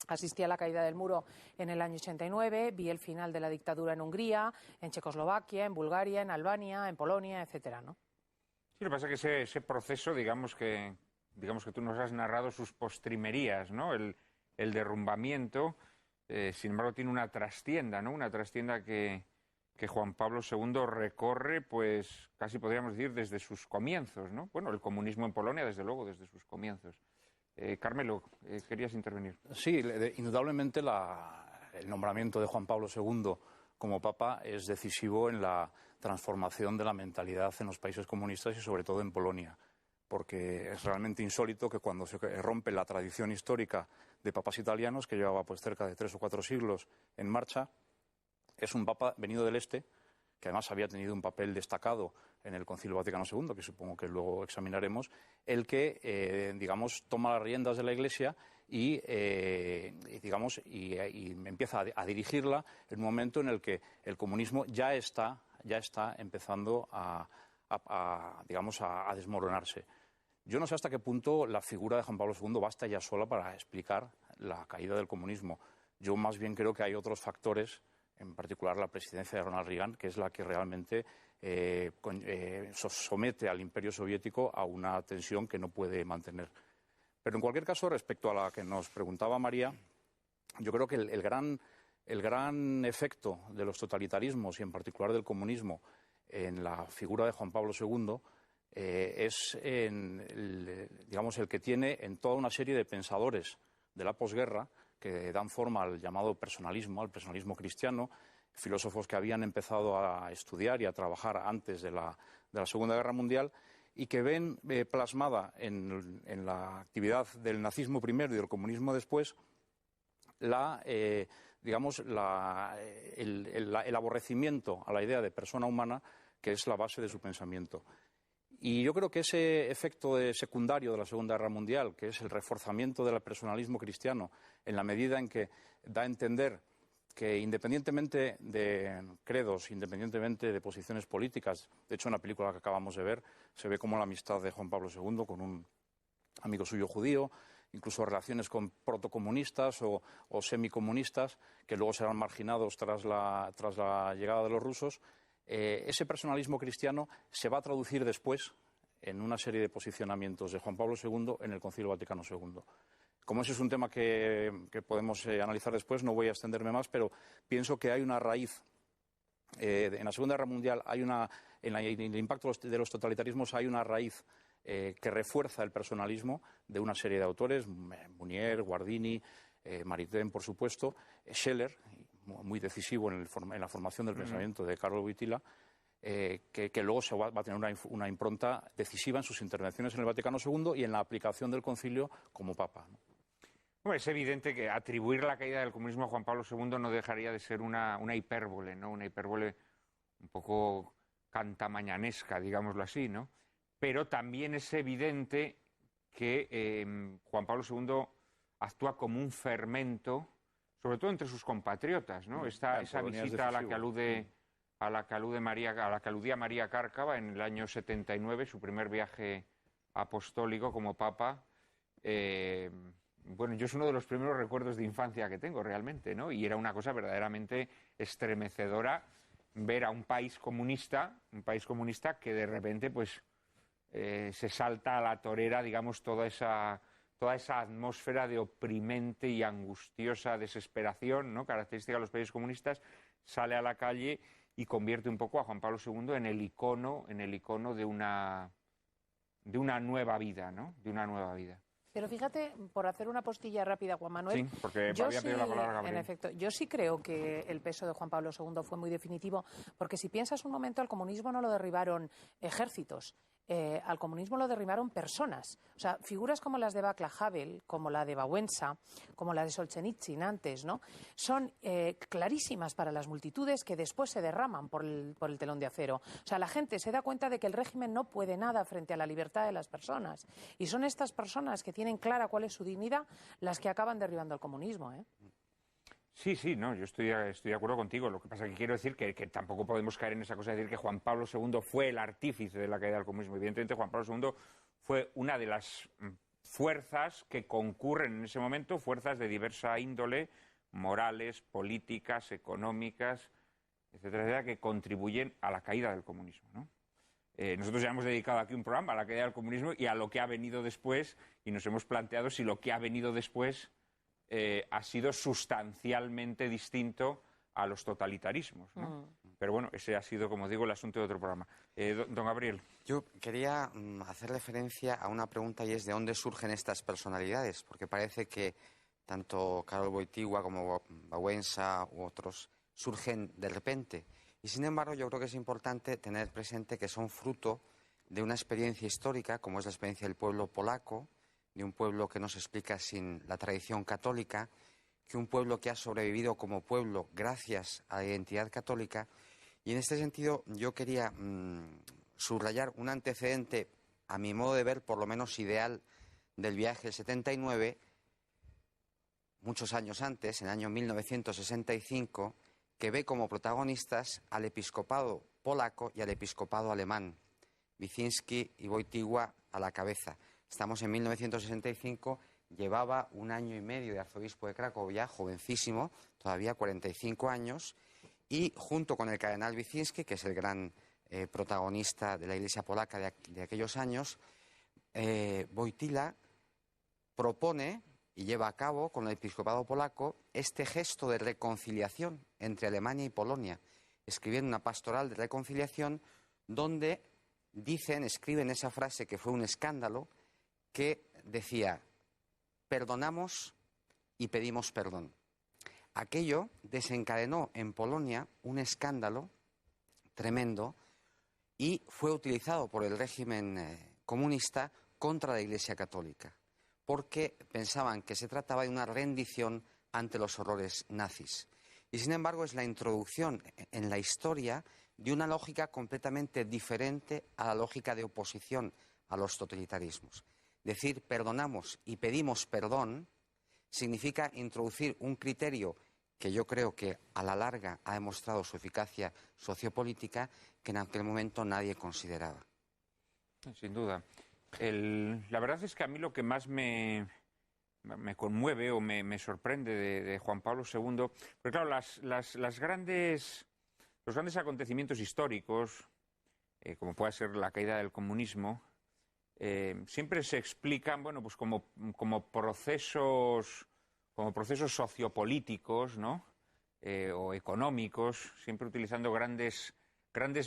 asistí a la caída del muro en el año 89, vi el final de la dictadura en Hungría, en Checoslovaquia, en Bulgaria, en Albania, en Polonia, etcétera, ¿no? Sí, lo que pasa es que ese proceso, digamos que tú nos has narrado sus postrimerías, ¿no? El derrumbamiento, sin embargo, tiene una trastienda, ¿no? Una trastienda que Juan Pablo II recorre, pues casi podríamos decir desde sus comienzos, ¿no? Bueno, el comunismo en Polonia, desde luego, desde sus comienzos. Carmelo, querías intervenir. Sí, indudablemente el nombramiento de Juan Pablo II como Papa es decisivo en la transformación de la mentalidad en los países comunistas y sobre todo en Polonia, porque es realmente insólito que cuando se rompe la tradición histórica de papas italianos, que llevaba pues cerca de 3 o 4 siglos en marcha, es un papa venido del Este, que además había tenido un papel destacado en el Concilio Vaticano II, que supongo que luego examinaremos, el que, digamos, toma las riendas de la Iglesia y empieza a dirigirla en un momento en el que el comunismo ya está empezando a desmoronarse. Yo no sé hasta qué punto la figura de Juan Pablo II basta ya sola para explicar la caída del comunismo. Yo más bien creo que hay otros factores, en particular la presidencia de Ronald Reagan, que es la que realmente somete al imperio soviético a una tensión que no puede mantener. Pero en cualquier caso, respecto a la que nos preguntaba María, yo creo que el gran efecto de los totalitarismos y en particular del comunismo en la figura de Juan Pablo II es el que tiene en toda una serie de pensadores de la posguerra que dan forma al llamado personalismo, al personalismo cristiano, filósofos que habían empezado a estudiar y a trabajar antes de la Segunda Guerra Mundial y que ven plasmada en la actividad del nazismo primero y del comunismo después el aborrecimiento a la idea de persona humana, que es la base de su pensamiento. Y yo creo que ese efecto secundario de la Segunda Guerra Mundial, que es el reforzamiento del personalismo cristiano, en la medida en que da a entender que independientemente de credos, independientemente de posiciones políticas, de hecho en la película que acabamos de ver se ve como la amistad de Juan Pablo II con un amigo suyo judío, incluso relaciones con protocomunistas o semicomunistas, que luego serán marginados tras la llegada de los rusos. Ese personalismo cristiano se va a traducir después en una serie de posicionamientos de Juan Pablo II en el Concilio Vaticano II. Como ese es un tema que podemos analizar después, no voy a extenderme más, pero pienso que hay una raíz. En la Segunda Guerra Mundial en el impacto de los totalitarismos hay una raíz que refuerza el personalismo de una serie de autores, Munier, Guardini, Maritain, por supuesto, Scheller, muy decisivo en la formación del pensamiento de Carlo Wojtyla, que luego va a tener una impronta decisiva en sus intervenciones en el Vaticano II y en la aplicación del concilio como Papa, ¿no? Bueno, es evidente que atribuir la caída del comunismo a Juan Pablo II no dejaría de ser una hipérbole, ¿no? Una hipérbole un poco cantamañanesca, digámoslo así, ¿no? Pero también es evidente que Juan Pablo II actúa como un fermento, sobre todo entre sus compatriotas, ¿no? Esa visita a la que aludía María Cárcava en el año 79, su primer viaje apostólico como Papa. Bueno, yo es uno de los primeros recuerdos de infancia que tengo realmente, ¿no? Y era una cosa verdaderamente estremecedora ver a un país comunista que de repente, pues, se salta a la torera, digamos, toda esa atmósfera de oprimente y angustiosa desesperación, ¿no?, característica de los países comunistas, sale a la calle y convierte un poco a Juan Pablo II en el icono de una nueva vida, ¿no?, de una nueva vida. Pero fíjate, por hacer una postilla rápida, Juan Manuel, sí, porque había pedido la palabra Gabriel. En efecto, yo sí creo que el peso de Juan Pablo II fue muy definitivo, porque si piensas un momento, al comunismo no lo derribaron ejércitos, al comunismo lo derribaron personas. O sea, figuras como las de Václav Havel, como la de Wałęsa, como la de Solzhenitsyn antes, ¿no?, son clarísimas para las multitudes que después se derraman por el telón de acero. O sea, la gente se da cuenta de que el régimen no puede nada frente a la libertad de las personas. Y son estas personas que tienen clara cuál es su dignidad las que acaban derribando el comunismo, ¿eh? Sí, no, yo estoy de acuerdo contigo. Lo que pasa es que quiero decir que tampoco podemos caer en esa cosa de decir que Juan Pablo II fue el artífice de la caída del comunismo. Evidentemente, Juan Pablo II fue una de las fuerzas que concurren en ese momento, fuerzas de diversa índole, morales, políticas, económicas, etcétera, etcétera, que contribuyen a la caída del comunismo, ¿no? Nosotros ya hemos dedicado aquí un programa a la caída del comunismo y a lo que ha venido después, y nos hemos planteado si lo que ha venido después ha sido sustancialmente distinto a los totalitarismos, ¿no? Pero bueno, ese ha sido, como digo, el asunto de otro programa. Don Gabriel. Yo quería hacer referencia a una pregunta, y es ¿de dónde surgen estas personalidades? Porque parece que tanto Karol Wojtyła como Wałęsa u otros surgen de repente. Y sin embargo, yo creo que es importante tener presente que son fruto de una experiencia histórica, como es la experiencia del pueblo polaco, de un pueblo que no se explica sin la tradición católica, que un pueblo que ha sobrevivido como pueblo gracias a la identidad católica. Y en este sentido yo quería subrayar un antecedente, a mi modo de ver, por lo menos ideal, del viaje del 79, muchos años antes, en el año 1965, que ve como protagonistas al episcopado polaco y al episcopado alemán, Wyszynski y Wojtyła a la cabeza. Estamos en 1965, llevaba 1 año y medio de arzobispo de Cracovia, jovencísimo, todavía 45 años, y junto con el cardenal Wyszynski, que es el gran protagonista de la Iglesia polaca de aquellos años, Wojtyła propone y lleva a cabo con el episcopado polaco este gesto de reconciliación entre Alemania y Polonia, escribiendo una pastoral de reconciliación donde escriben esa frase que fue un escándalo, que decía: perdonamos y pedimos perdón. Aquello desencadenó en Polonia un escándalo tremendo y fue utilizado por el régimen comunista contra la Iglesia católica, porque pensaban que se trataba de una rendición ante los horrores nazis. Y sin embargo es la introducción en la historia de una lógica completamente diferente a la lógica de oposición a los totalitarismos. Decir perdonamos y pedimos perdón significa introducir un criterio que yo creo que a la larga ha demostrado su eficacia sociopolítica, que en aquel momento nadie consideraba. Sin duda. La verdad es que a mí lo que más me conmueve o me sorprende de Juan Pablo II, porque claro, los grandes acontecimientos históricos, como puede ser la caída del comunismo, siempre se explican, bueno, pues como procesos sociopolíticos, ¿no? O económicos, siempre utilizando grandes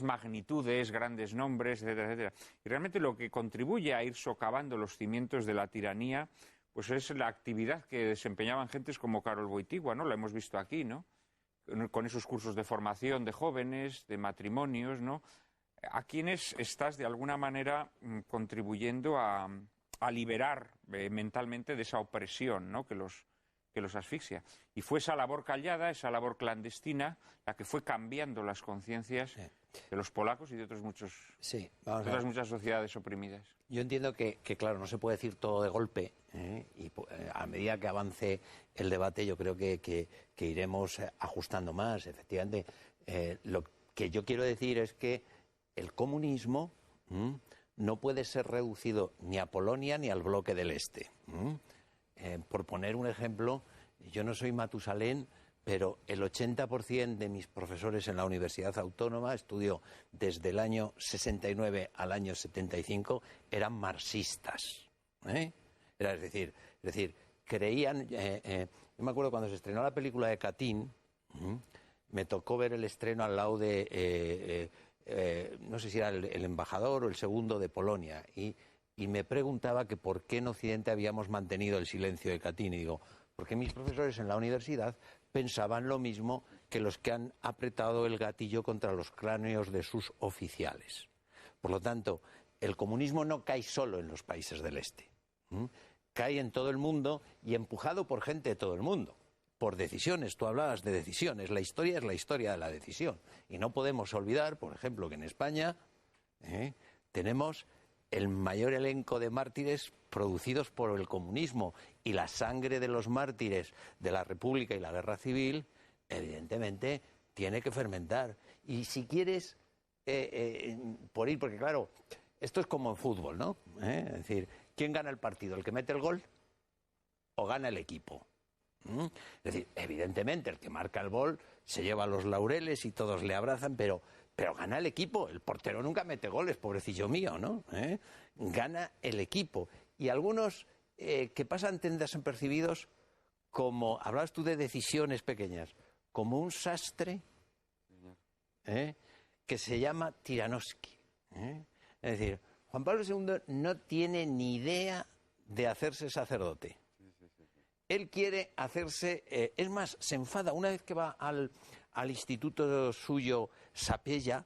magnitudes, grandes nombres, etcétera, etcétera. Y realmente lo que contribuye a ir socavando los cimientos de la tiranía, pues es la actividad que desempeñaban gentes como Karol Wojtyła, ¿no? Lo hemos visto aquí, ¿no? Con esos cursos de formación de jóvenes, de matrimonios, ¿no? A quienes estás de alguna manera contribuyendo a liberar mentalmente de esa opresión, ¿no? que los asfixia. Y fue esa labor callada, esa labor clandestina, la que fue cambiando las conciencias de los polacos y de otras muchas sociedades oprimidas. Yo entiendo que, claro, no se puede decir todo de golpe, y a medida que avance el debate yo creo que iremos ajustando más. Efectivamente, lo que yo quiero decir es que el comunismo no puede ser reducido ni a Polonia ni al bloque del Este. Por poner un ejemplo, yo no soy Matusalén, pero el 80% de mis profesores en la Universidad Autónoma, estudió desde el año 69 al año 75, eran marxistas. Es decir, creían... yo me acuerdo cuando se estrenó la película de Katyn, me tocó ver el estreno al lado de... no sé si era el embajador o el segundo de Polonia, y me preguntaba que por qué en Occidente habíamos mantenido el silencio de Katyn, y digo, porque mis profesores en la universidad pensaban lo mismo que los que han apretado el gatillo contra los cráneos de sus oficiales. Por lo tanto, el comunismo no cae solo en los países del este, cae en todo el mundo y empujado por gente de todo el mundo, por decisiones. Tú hablabas de decisiones, la historia es la historia de la decisión, y no podemos olvidar, por ejemplo, que en España tenemos el mayor elenco de mártires producidos por el comunismo, y la sangre de los mártires de la República y la Guerra Civil, evidentemente, tiene que fermentar. Y si quieres, por ir, porque claro, esto es como en fútbol, ¿no? Es decir, ¿quién gana el partido? ¿El que mete el gol o gana el equipo? Es decir, evidentemente, el que marca el gol se lleva los laureles y todos le abrazan, pero gana el equipo. El portero nunca mete goles, pobrecillo mío, ¿no? Gana el equipo. Y algunos que pasan desapercibidos, como hablabas tú de decisiones pequeñas, como un sastre que se llama Tiranovsky. Es decir, Juan Pablo II no tiene ni idea de hacerse sacerdote. Él quiere hacerse... es más, se enfada una vez que va al instituto suyo, Sapella,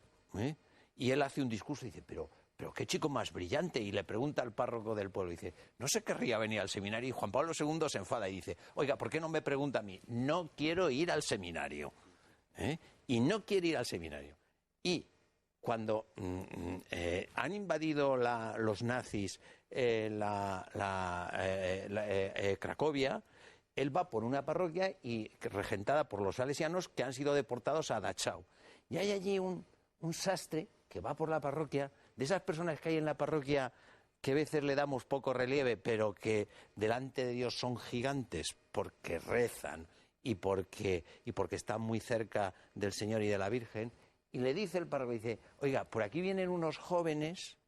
y él hace un discurso y dice, pero qué chico más brillante, y le pregunta al párroco del pueblo, y dice, ¿no se querría venir al seminario? Y Juan Pablo II se enfada y dice, oiga, ¿por qué no me pregunta a mí? No quiero ir al seminario. Y no quiere ir al seminario. Y cuando han invadido los nazis Cracovia, él va por una parroquia y regentada por los salesianos que han sido deportados a Dachau. Y hay allí un sastre que va por la parroquia, de esas personas que hay en la parroquia que a veces le damos poco relieve, pero que delante de Dios son gigantes porque rezan y porque están muy cerca del Señor y de la Virgen. Y le dice el párroco, dice, oiga, por aquí vienen unos jóvenes,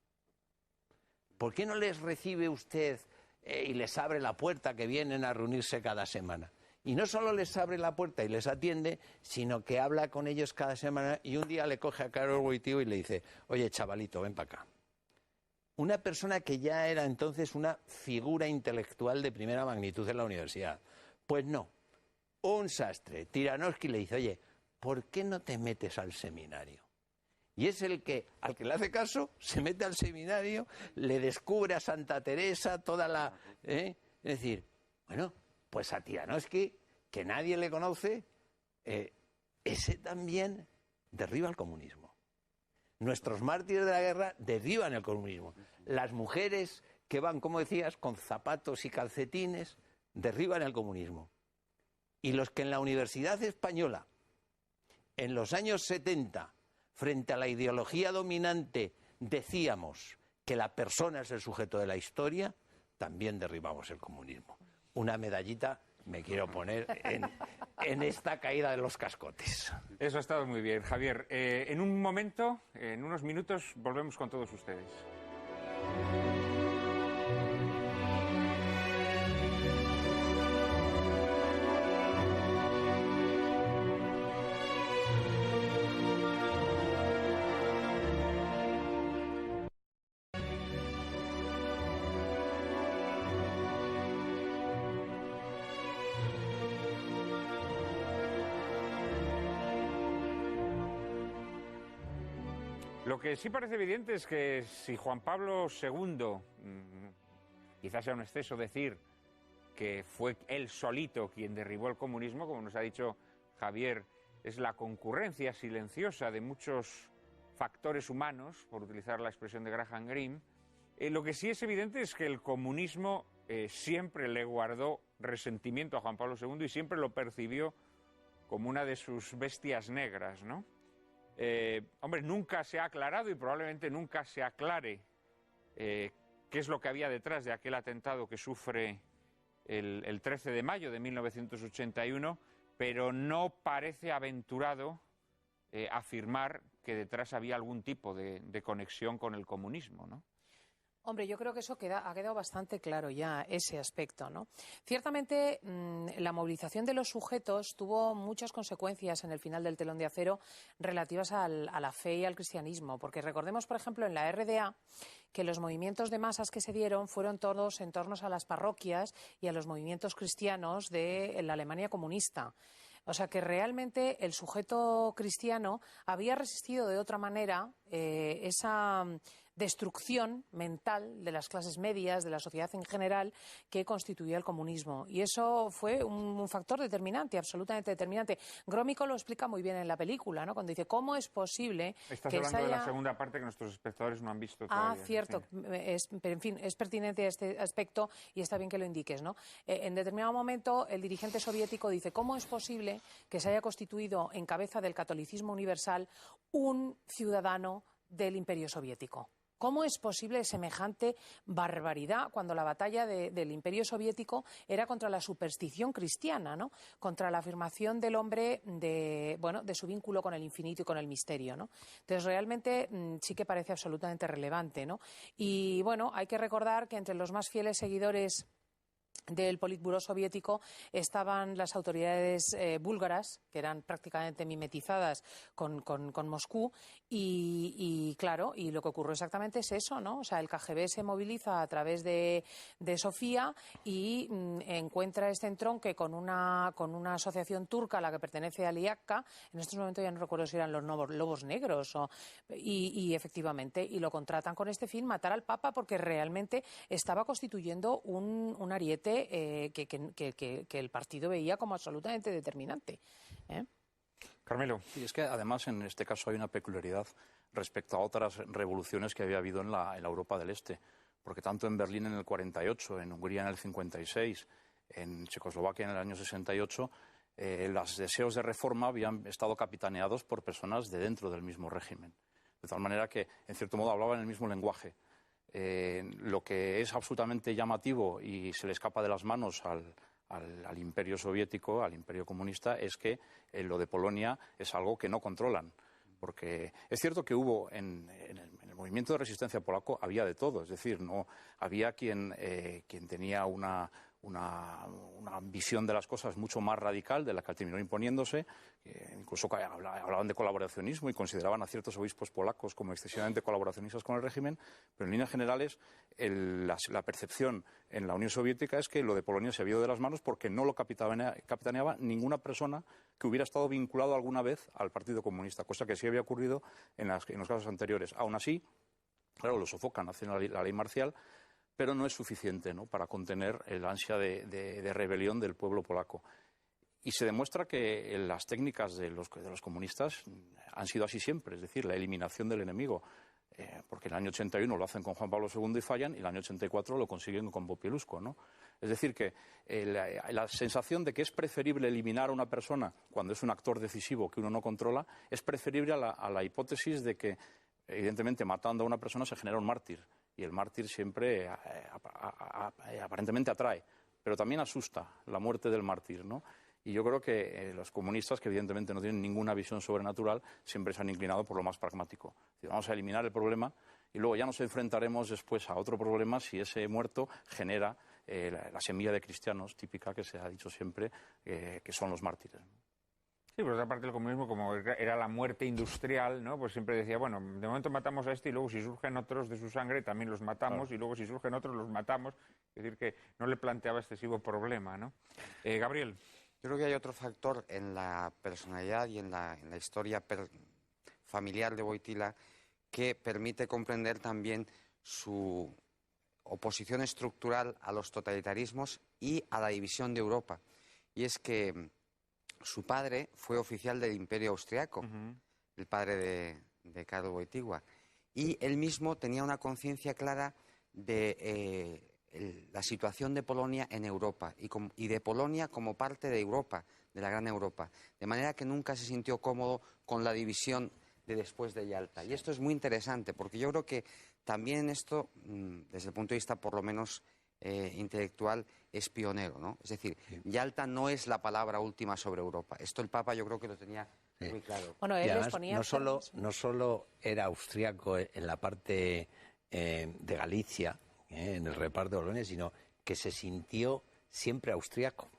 ¿por qué no les recibe usted y les abre la puerta, que vienen a reunirse cada semana? Y no solo les abre la puerta y les atiende, sino que habla con ellos cada semana, y un día le coge a Karol Wojtyła y le dice, oye, chavalito, ven para acá. Una persona que ya era entonces una figura intelectual de primera magnitud en la universidad. Pues no, un sastre, Tiranovsky, le dice, oye, ¿por qué no te metes al seminario? Y es el que, al que le hace caso, se mete al seminario, le descubre a Santa Teresa, toda la... Es decir, bueno, pues a Tiranovsky, que nadie le conoce, ese también derriba el comunismo. Nuestros mártires de la guerra derriban el comunismo. Las mujeres que van, como decías, con zapatos y calcetines, derriban el comunismo. Y los que en la Universidad Española, en los años 70, frente a la ideología dominante, decíamos que la persona es el sujeto de la historia, también derribamos el comunismo. Una medallita me quiero poner en esta caída de los cascotes. Eso ha estado muy bien, Javier. En un momento, en unos minutos, volvemos con todos ustedes. Lo que sí parece evidente es que si Juan Pablo II, quizás sea un exceso decir que fue él solito quien derribó el comunismo, como nos ha dicho Javier, es la concurrencia silenciosa de muchos factores humanos, por utilizar la expresión de Graham Greene. Lo que sí es evidente es que el comunismo siempre le guardó resentimiento a Juan Pablo II y siempre lo percibió como una de sus bestias negras, ¿no? Hombre, nunca se ha aclarado y probablemente nunca se aclare qué es lo que había detrás de aquel atentado que sufre el 13 de mayo de 1981, pero no parece aventurado afirmar que detrás había algún tipo de conexión con el comunismo, ¿no? Hombre, yo creo que eso ha quedado bastante claro ya, ese aspecto, ¿no? Ciertamente, la movilización de los sujetos tuvo muchas consecuencias en el final del telón de acero relativas a la fe y al cristianismo, porque recordemos, por ejemplo, en la RDA, que los movimientos de masas que se dieron fueron todos en torno a las parroquias y a los movimientos cristianos de la Alemania comunista. O sea que realmente el sujeto cristiano había resistido de otra manera esa destrucción mental de las clases medias, de la sociedad en general, que constituía el comunismo. Y eso fue un factor determinante, absolutamente determinante. Grómico lo explica muy bien en la película, ¿no? Cuando dice, ¿cómo es posible Estás que hablando de la segunda parte que nuestros espectadores no han visto todavía. Cierto. Sí. Pero, en fin, es pertinente este aspecto y está bien que lo indiques, ¿no? En determinado momento, el dirigente soviético dice, ¿cómo es posible que se haya constituido en cabeza del catolicismo universal un ciudadano del Imperio Soviético? ¿Cómo es posible semejante barbaridad cuando la batalla del Imperio Soviético era contra la superstición cristiana, ¿no? Contra la afirmación del hombre de su vínculo con el infinito y con el misterio, ¿no? Entonces, realmente sí que parece absolutamente relevante, ¿no? Y, bueno, hay que recordar que entre los más fieles seguidores del Politburó soviético estaban las autoridades búlgaras, que eran prácticamente mimetizadas con Moscú, y claro, y lo que ocurrió exactamente es eso, ¿no? O sea, el KGB se moviliza a través de Sofía y encuentra este entronque con una asociación turca a la que pertenece Aliakka. En estos momentos ya no recuerdo si eran los Lobos Negros, y efectivamente, y lo contratan con este fin, matar al Papa, porque realmente estaba constituyendo un ariete que el partido veía como absolutamente determinante. Carmelo. Y es que además en este caso hay una peculiaridad respecto a otras revoluciones que había habido en la Europa del Este, porque tanto en Berlín en el 48, en Hungría en el 56, en Checoslovaquia en el año 68, los deseos de reforma habían estado capitaneados por personas de dentro del mismo régimen, de tal manera que en cierto modo hablaban el mismo lenguaje. Lo que es absolutamente llamativo y se le escapa de las manos al imperio soviético, al imperio comunista, es que lo de Polonia es algo que no controlan. Porque es cierto que hubo en el movimiento de resistencia polaco, había de todo. Es decir, no había quien tenía una visión de las cosas mucho más radical de la que terminó imponiéndose. Incluso hablaban de colaboracionismo y consideraban a ciertos obispos polacos como excesivamente colaboracionistas con el régimen, pero en líneas generales la percepción en la Unión Soviética es que lo de Polonia se había ido de las manos porque no lo capitaneaba ninguna persona que hubiera estado vinculado alguna vez al Partido Comunista, cosa que sí había ocurrido en los casos anteriores. Aún así, claro, lo sofocan, hacen la ley marcial, pero no es suficiente, ¿no?, para contener el ansia de rebelión del pueblo polaco. Y se demuestra que las técnicas de los comunistas han sido así siempre, es decir, la eliminación del enemigo, porque en el año 81 lo hacen con Juan Pablo II y fallan, y en el año 84 lo consiguen con Popielusco, ¿no? Es decir, que la sensación de que es preferible eliminar a una persona cuando es un actor decisivo que uno no controla, es preferible a la hipótesis de que, evidentemente, matando a una persona se genera un mártir. Y el mártir siempre aparentemente atrae, pero también asusta la muerte del mártir, ¿no? Y yo creo que los comunistas, que evidentemente no tienen ninguna visión sobrenatural, siempre se han inclinado por lo más pragmático. Es decir, vamos a eliminar el problema y luego ya nos enfrentaremos después a otro problema si ese muerto genera la semilla de cristianos típica que se ha dicho siempre, que son los mártires. Sí, por otra parte el comunismo, como era la muerte industrial, ¿no?, pues siempre decía, bueno, de momento matamos a este y luego si surgen otros de su sangre también los matamos, claro, y luego si surgen otros los matamos. Es decir, que no le planteaba excesivo problema, ¿no? Gabriel. Yo creo que hay otro factor en la personalidad y en la historia familiar de Wojtyła que permite comprender también su oposición estructural a los totalitarismos y a la división de Europa. Y es que su padre fue oficial del Imperio Austriaco, el padre de Karol Wojtyła, y él mismo tenía una conciencia clara de la situación de Polonia en Europa y de Polonia como parte de Europa, de la gran Europa, de manera que nunca se sintió cómodo con la división de después de Yalta. Y esto es muy interesante, porque yo creo que también esto, desde el punto de vista por lo menos intelectual es pionero, ¿no? Es decir, Yalta no es la palabra última sobre Europa. Esto el Papa yo creo que lo tenía muy claro. Bueno, él Y les además, ponía no solo era austriaco en la parte de Galicia, en el reparto de Bolonia, sino que se sintió siempre austriaco,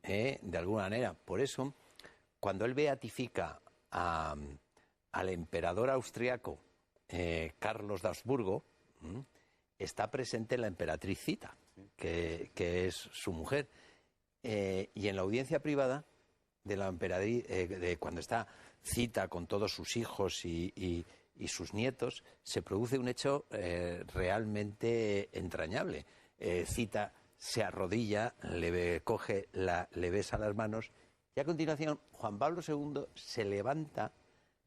de alguna manera. Por eso, cuando él beatifica al emperador austriaco Carlos de Habsburgo, está presente la emperatriz Zita, que es su mujer. Y en la audiencia privada de la emperatriz, cuando está Zita con todos sus hijos y sus nietos, se produce un hecho realmente entrañable. Zita se arrodilla, le besa las manos, y a continuación Juan Pablo II se levanta,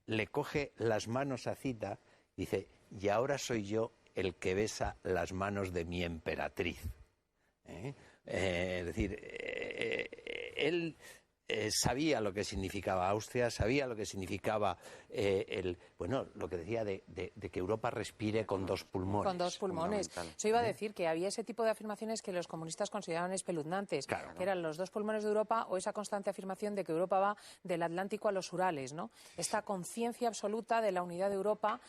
le coge las manos a Zita y dice: y ahora soy yo el que besa las manos de mi emperatriz. Es decir, él sabía lo que significaba Austria, sabía lo que significaba lo que decía de que Europa respire con dos pulmones. Con dos pulmones. Yo iba a decir que había ese tipo de afirmaciones que los comunistas consideraban espeluznantes, Claro, que eran los dos pulmones de Europa, o esa constante afirmación de que Europa va del Atlántico a los Urales, ¿no? Esta conciencia absoluta de la unidad de Europa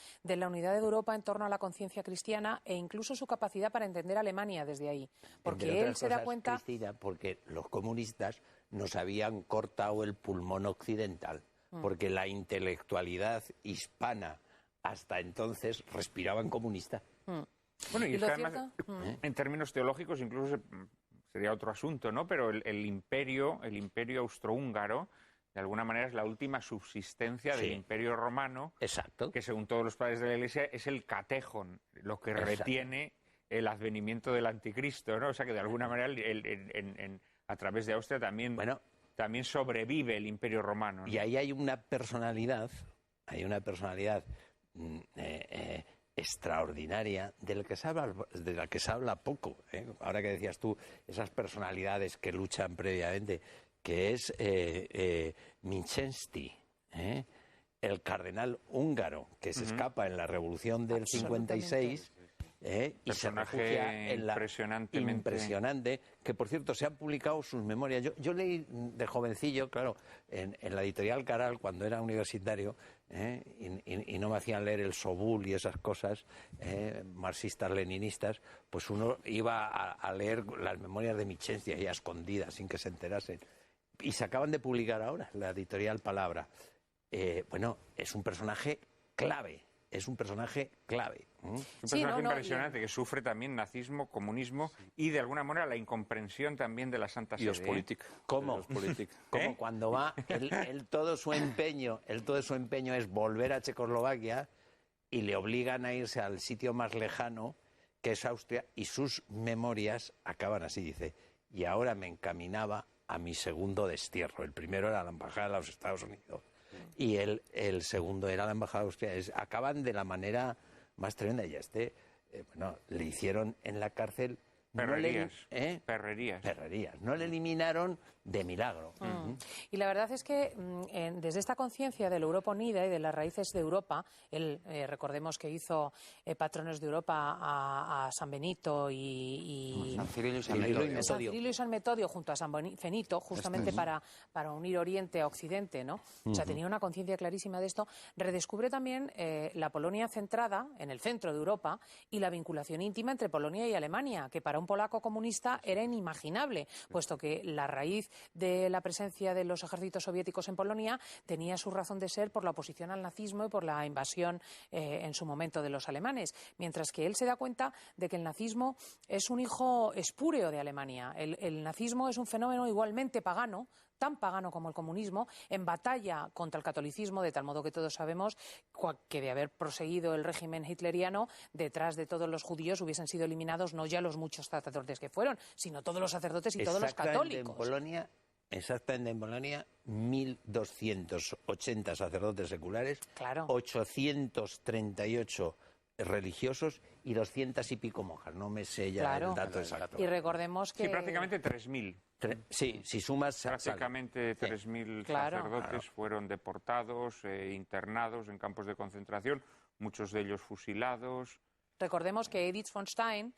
en torno a la conciencia cristiana, e incluso su capacidad para entender Alemania desde ahí. Porque Entre él otras se da cosas, cuenta... Cristina, porque los comunistas nos habían cortado el pulmón occidental, porque la intelectualidad hispana hasta entonces respiraba en comunista. Bueno, y ¿Y es lo que además, cierto? en términos teológicos, incluso sería otro asunto, ¿no? Pero el imperio austrohúngaro, de alguna manera, es la última subsistencia del Sí. imperio romano, Exacto. que según todos los padres de la Iglesia es el catejon, lo que Exacto. retiene el advenimiento del anticristo, ¿no? O sea que de alguna manera a través de Austria también sobrevive el imperio romano, ¿no? Y ahí hay una personalidad extraordinaria de la que se habla poco, ¿eh? Ahora que decías tú, esas personalidades que luchan previamente, que es Minczynski, el cardenal húngaro que se escapa en la revolución del 56. Y se Personaje refugia en la impresionante, que por cierto se han publicado sus memorias. Yo leí de jovencillo, claro, en la editorial Caral, cuando era universitario, y no me hacían leer el Sobul y esas cosas, marxistas, leninistas, pues uno iba a leer las memorias de Minczynski ahí a escondidas, sin que se enterasen. Y se acaban de publicar ahora, la editorial Palabra. Es un personaje clave. Es un personaje clave. Un personaje impresionante que sufre también nazismo, comunismo y de alguna manera la incomprensión también de la Santa Sede. Y los políticos. ¿Cómo? Como cuando va, él todo su empeño es volver a Checoslovaquia y le obligan a irse al sitio más lejano, que es Austria, y sus memorias acaban así, dice: y ahora me encaminaba a mi segundo destierro. El primero era la embajada de los Estados Unidos. Y el segundo era la embajada de Austria. Acaban de la manera más tremenda. Y le hicieron en la cárcel Perrerías. Perrerías. No le eliminaron de milagro. Y la verdad es que desde esta conciencia de la Europa unida y de las raíces de Europa, él, recordemos que hizo Patronos de Europa a San Benito y San Cirilo y San San Cirilo y Metodio. San Cirilo y San Metodio junto a San Benito, justamente para unir Oriente a Occidente, ¿no? O sea, tenía una conciencia clarísima de esto. Redescubre también la Polonia centrada en el centro de Europa y la vinculación íntima entre Polonia y Alemania, que para un polaco comunista era inimaginable, puesto que la raíz de la presencia de los ejércitos soviéticos en Polonia tenía su razón de ser por la oposición al nazismo y por la invasión en su momento de los alemanes, mientras que él se da cuenta de que el nazismo es un hijo espúreo de Alemania. El nazismo es un fenómeno igualmente pagano, tan pagano como el comunismo, en batalla contra el catolicismo, de tal modo que todos sabemos que de haber proseguido el régimen hitleriano, detrás de todos los judíos hubiesen sido eliminados no ya los muchos sacerdotes que fueron, sino todos los sacerdotes y todos los católicos. Exactamente en Polonia, 1.280 sacerdotes seculares, Claro. 838 religiosos y 200 y pico monjas. No me sé ya el dato exacto. Y recordemos que... Sí, prácticamente 3.000. Sí, si sumas... Prácticamente 3.000 sacerdotes fueron deportados, internados en campos de concentración, muchos de ellos fusilados. Recordemos que Edith von Stein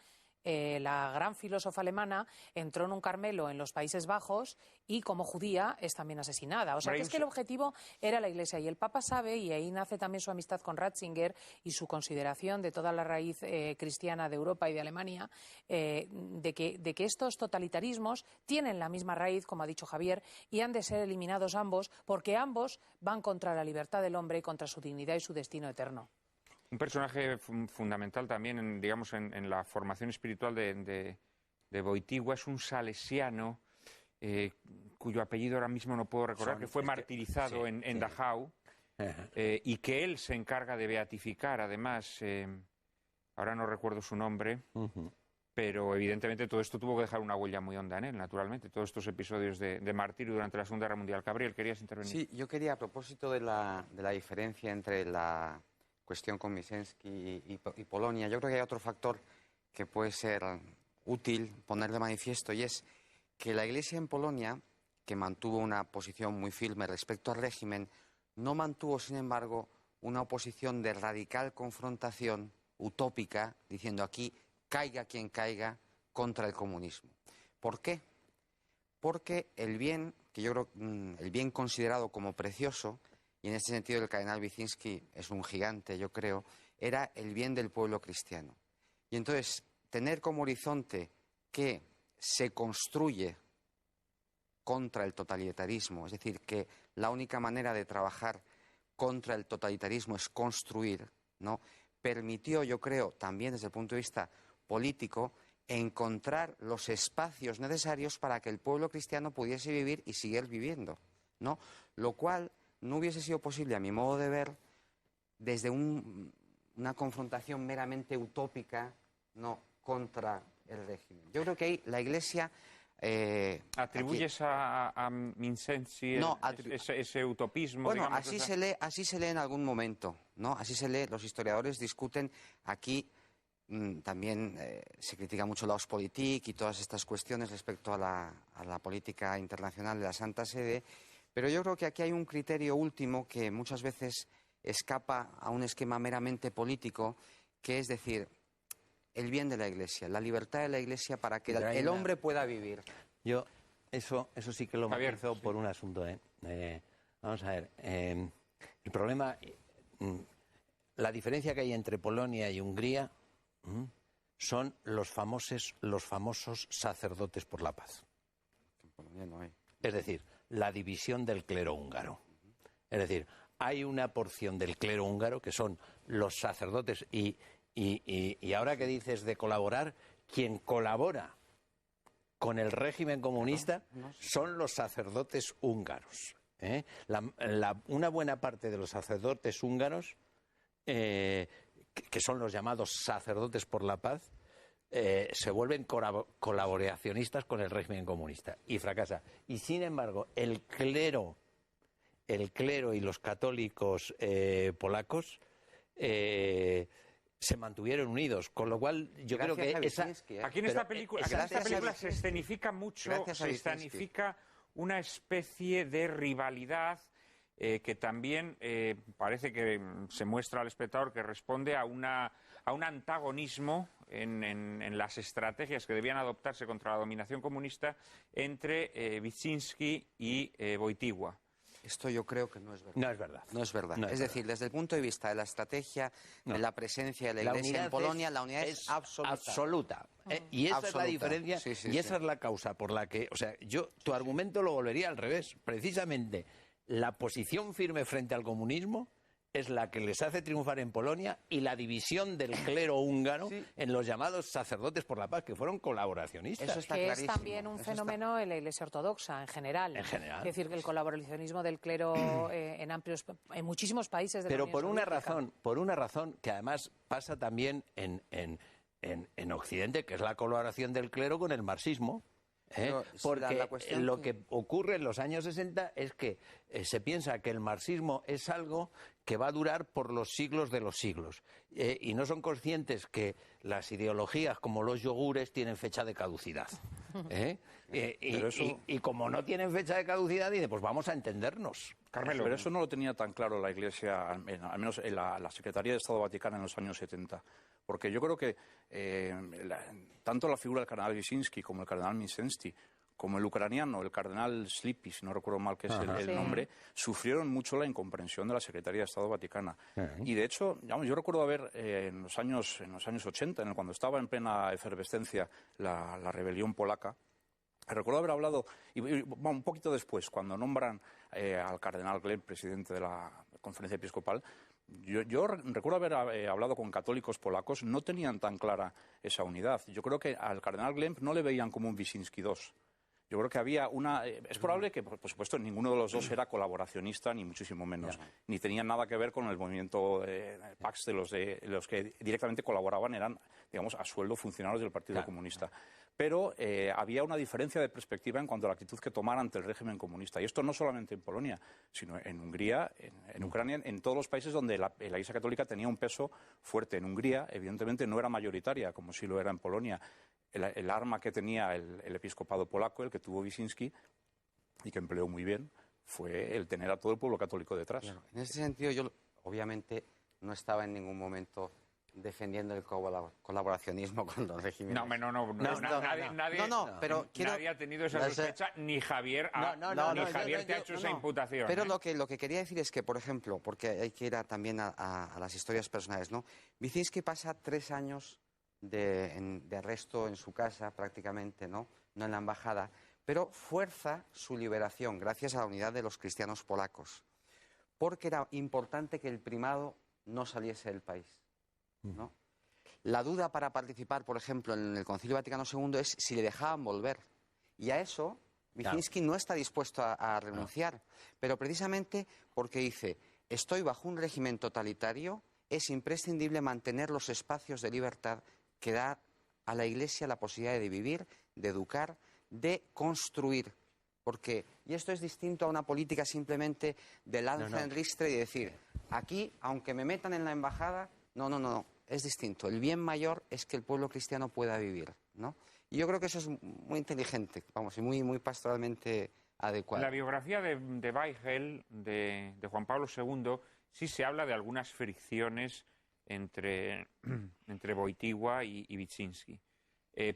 la gran filósofa alemana, entró en un Carmelo en los Países Bajos y como judía es también asesinada. O sea, que es que el objetivo era la Iglesia. Y el Papa sabe, y ahí nace también su amistad con Ratzinger y su consideración de toda la raíz cristiana de Europa y de Alemania, de que estos totalitarismos tienen la misma raíz, como ha dicho Javier, y han de ser eliminados ambos, porque ambos van contra la libertad del hombre y contra su dignidad y su destino eterno. Un personaje fundamental también, en la formación espiritual de Wojtyła es un salesiano cuyo apellido ahora mismo no puedo recordar, que fue martirizado en Dachau, y que él se encarga de beatificar, además, ahora no recuerdo su nombre, pero evidentemente todo esto tuvo que dejar una huella muy honda en él, naturalmente, todos estos episodios de martirio durante la Segunda Guerra Mundial. Gabriel, ¿querías intervenir? Sí, yo quería, a propósito de la diferencia entre la cuestión con Wyszynski y Polonia, yo creo que hay otro factor que puede ser útil poner de manifiesto, y es que la Iglesia en Polonia, que mantuvo una posición muy firme respecto al régimen, no mantuvo, sin embargo, una oposición de radical confrontación utópica, diciendo aquí caiga quien caiga contra el comunismo. ¿Por qué? Porque el bien, que yo creo, el bien considerado como precioso, y en este sentido el cardenal Wyszynski es un gigante, yo creo, era el bien del pueblo cristiano. Y entonces, tener como horizonte que se construye contra el totalitarismo, es decir, que la única manera de trabajar contra el totalitarismo es construir, ¿no?, permitió, yo creo, también desde el punto de vista político, encontrar los espacios necesarios para que el pueblo cristiano pudiese vivir y seguir viviendo, ¿no? Lo cual no hubiese sido posible, a mi modo de ver, desde una confrontación meramente utópica, no, contra el régimen. Yo creo que ahí la Iglesia... ¿Atribuyes a Wyszynski ese utopismo? Bueno, digamos, así se lee en algún momento, ¿no? Así se lee, los historiadores discuten aquí. También se critica mucho la Ostpolitik y todas estas cuestiones respecto a la política internacional de la Santa Sede, pero yo creo que aquí hay un criterio último que muchas veces escapa a un esquema meramente político, que es decir, el bien de la Iglesia, la libertad de la Iglesia para que el hombre pueda vivir. Yo eso sí que lo matizo por un asunto. Vamos a ver, el problema, la diferencia que hay entre Polonia y Hungría son los famosos sacerdotes por la paz. En Polonia no hay. Es decir, la división del clero húngaro. Es decir, hay una porción del clero húngaro que son los sacerdotes y ahora que dices de colaborar, quien colabora con el régimen comunista son los sacerdotes húngaros. Una buena parte de los sacerdotes húngaros, que son los llamados sacerdotes por la paz, se vuelven colaboracionistas con el régimen comunista y fracasa. Y sin embargo, el clero y los católicos polacos se mantuvieron unidos, con lo cual yo creo que aquí en esta película se escenifica mucho, se escenifica una especie de rivalidad que también parece que se muestra al espectador que responde a un antagonismo en las estrategias que debían adoptarse contra la dominación comunista entre Wyszynski y Wojtyła. Esto yo creo que no es verdad. No es verdad. No es verdad. Es decir, desde el punto de vista de la estrategia, de la presencia de la Iglesia en Polonia, la unidad es absoluta. Y esa es la diferencia, y esa es la causa por la que, o sea, tu argumento lo volvería al revés. Precisamente la posición firme frente al comunismo es la que les hace triunfar en Polonia, y la división del clero húngaro en los llamados sacerdotes por la paz, que fueron colaboracionistas. Eso está que clarísimo. es también un fenómeno en la Iglesia ortodoxa en general. Es decir, que el colaboracionismo del clero en muchísimos países de la Unión Soviética. Por una razón que además pasa también en Occidente, que es la colaboración del clero con el marxismo. Porque lo que ocurre en los años 60 es que se piensa que el marxismo es algo que va a durar por los siglos de los siglos, y no son conscientes que las ideologías como los yogures tienen fecha de caducidad. Y como no tienen fecha de caducidad, dice, pues vamos a entendernos. Carmelo. Pero eso no lo tenía tan claro la Iglesia, al menos en la Secretaría de Estado Vaticana en los años 70. Porque yo creo que tanto la figura del cardenal Wyszynski como el cardenal Micensky, como el ucraniano, el cardenal Slipy, si no recuerdo mal que es el nombre, sufrieron mucho la incomprensión de la Secretaría de Estado Vaticana. Y de hecho, yo recuerdo haber en los años 80, cuando estaba en plena efervescencia la rebelión polaca, recuerdo haber hablado, un poquito después, cuando nombran al cardenal Glenn, presidente de la Conferencia Episcopal, yo recuerdo haber hablado con católicos polacos, no tenían tan clara esa unidad. Yo creo que al cardenal Glenn no le veían como un Wyszynski II. Yo creo que había una... es probable que, por supuesto, ninguno de los dos era colaboracionista, ni muchísimo menos. Ni tenían nada que ver con el movimiento Pax de los que directamente colaboraban, eran, digamos, a sueldo funcionarios del Partido Comunista. Pero había una diferencia de perspectiva en cuanto a la actitud que tomaban ante el régimen comunista. Y esto no solamente en Polonia, sino en Hungría, en Ucrania, en todos los países donde la Iglesia Católica tenía un peso fuerte. En Hungría, evidentemente, no era mayoritaria, como sí lo era en Polonia. El arma que tenía el episcopado polaco, el que tuvo Wyszynski, y que empleó muy bien, fue el tener a todo el pueblo católico detrás. Claro. En ese sentido, yo obviamente no estaba en ningún momento defendiendo el colaboracionismo con los regímenes. Nadie ha tenido esa sospecha, ni Javier te ha hecho esa imputación. Pero lo que quería decir es que, por ejemplo, porque hay que ir también a las historias personales, ¿no? Wyszynski pasa 3 años de arresto en su casa, prácticamente, no en la embajada, pero fuerza su liberación gracias a la unidad de los cristianos polacos, porque era importante que el primado no saliese del país, ¿no? La duda para participar, por ejemplo, en el Concilio Vaticano II es si le dejaban volver, y a eso Wyszynski no está dispuesto a renunciar, pero precisamente porque dice, estoy bajo un régimen totalitario, es imprescindible mantener los espacios de libertad que da a la Iglesia la posibilidad de vivir, de educar, de construir. Y esto es distinto a una política simplemente de lanza en ristre y decir, aquí, aunque me metan en la embajada, no, es distinto. El bien mayor es que el pueblo cristiano pueda vivir, ¿no? Y yo creo que eso es muy inteligente, y muy pastoralmente adecuado. La biografía de Weigel, de Juan Pablo II, sí se habla de algunas fricciones entre Wojtyła y Wyszynski.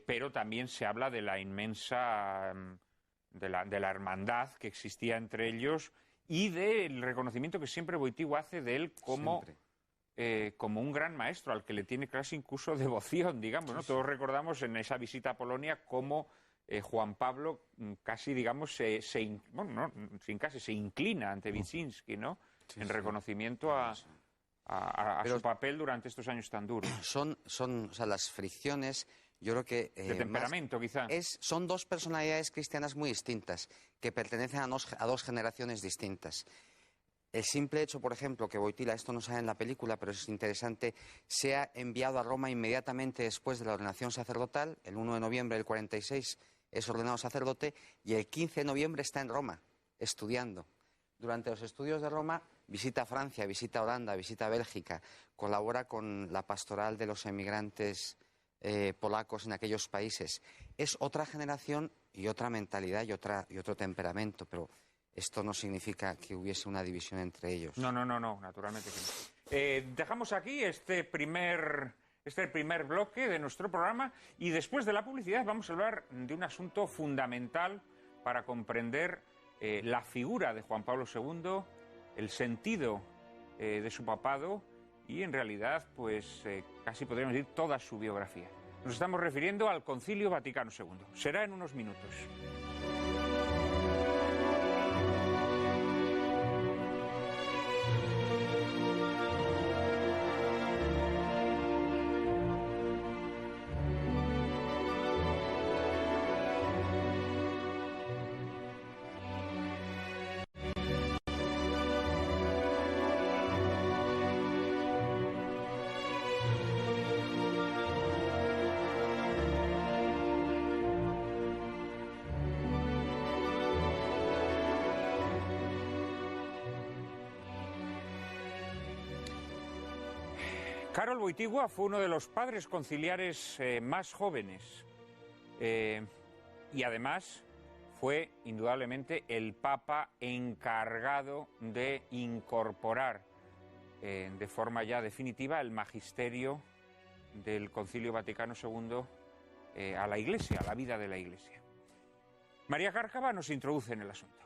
Pero también se habla de la inmensa... de la hermandad que existía entre ellos y del reconocimiento que siempre Wojtyła hace de él como un gran maestro, al que le tiene casi incluso devoción, digamos, ¿no? Todos recordamos en esa visita a Polonia cómo Juan Pablo casi, digamos, se inclina ante Wyszynski, ¿no? En reconocimiento a su papel durante estos años tan duros. Son las fricciones, yo creo que... de temperamento, quizá. Son dos personalidades cristianas muy distintas, que pertenecen a dos generaciones distintas. El simple hecho, por ejemplo, que Wojtyła, esto no sale en la película, pero es interesante, sea enviado a Roma inmediatamente después de la ordenación sacerdotal, el 1 de noviembre del 46 es ordenado sacerdote, y el 15 de noviembre está en Roma, estudiando. Durante los estudios de Roma visita Francia, visita Holanda, visita Bélgica, colabora con la pastoral de los emigrantes polacos en aquellos países. Es otra generación y otra mentalidad y otro temperamento, pero esto no significa que hubiese una división entre ellos. No, naturalmente que no. Dejamos aquí este primer bloque de nuestro programa y después de la publicidad vamos a hablar de un asunto fundamental para comprender la figura de Juan Pablo II, el sentido de su papado y en realidad pues casi podríamos decir toda su biografía. Nos estamos refiriendo al Concilio Vaticano II. Será en unos minutos. Karol Wojtyła fue uno de los padres conciliares más jóvenes y además fue indudablemente el Papa encargado de incorporar de forma ya definitiva el magisterio del Concilio Vaticano II a la Iglesia, a la vida de la Iglesia. María Cárcava nos introduce en el asunto.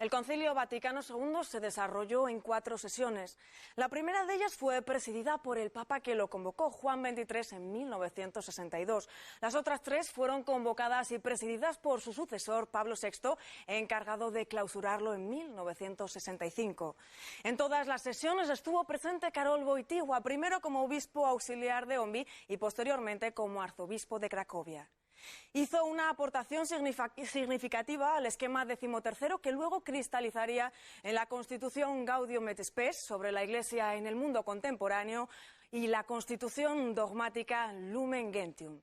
El Concilio Vaticano II se desarrolló en 4 sesiones. La primera de ellas fue presidida por el Papa que lo convocó, Juan XXIII, en 1962. Las otras 3 fueron convocadas y presididas por su sucesor, Pablo VI, encargado de clausurarlo en 1965. En todas las sesiones estuvo presente Karol Wojtyła, primero como obispo auxiliar de Ombí y posteriormente como arzobispo de Cracovia. Hizo una aportación significativa al esquema XIII que luego cristalizaría en la Constitución Gaudium et Spes sobre la Iglesia en el mundo contemporáneo y la Constitución dogmática Lumen Gentium.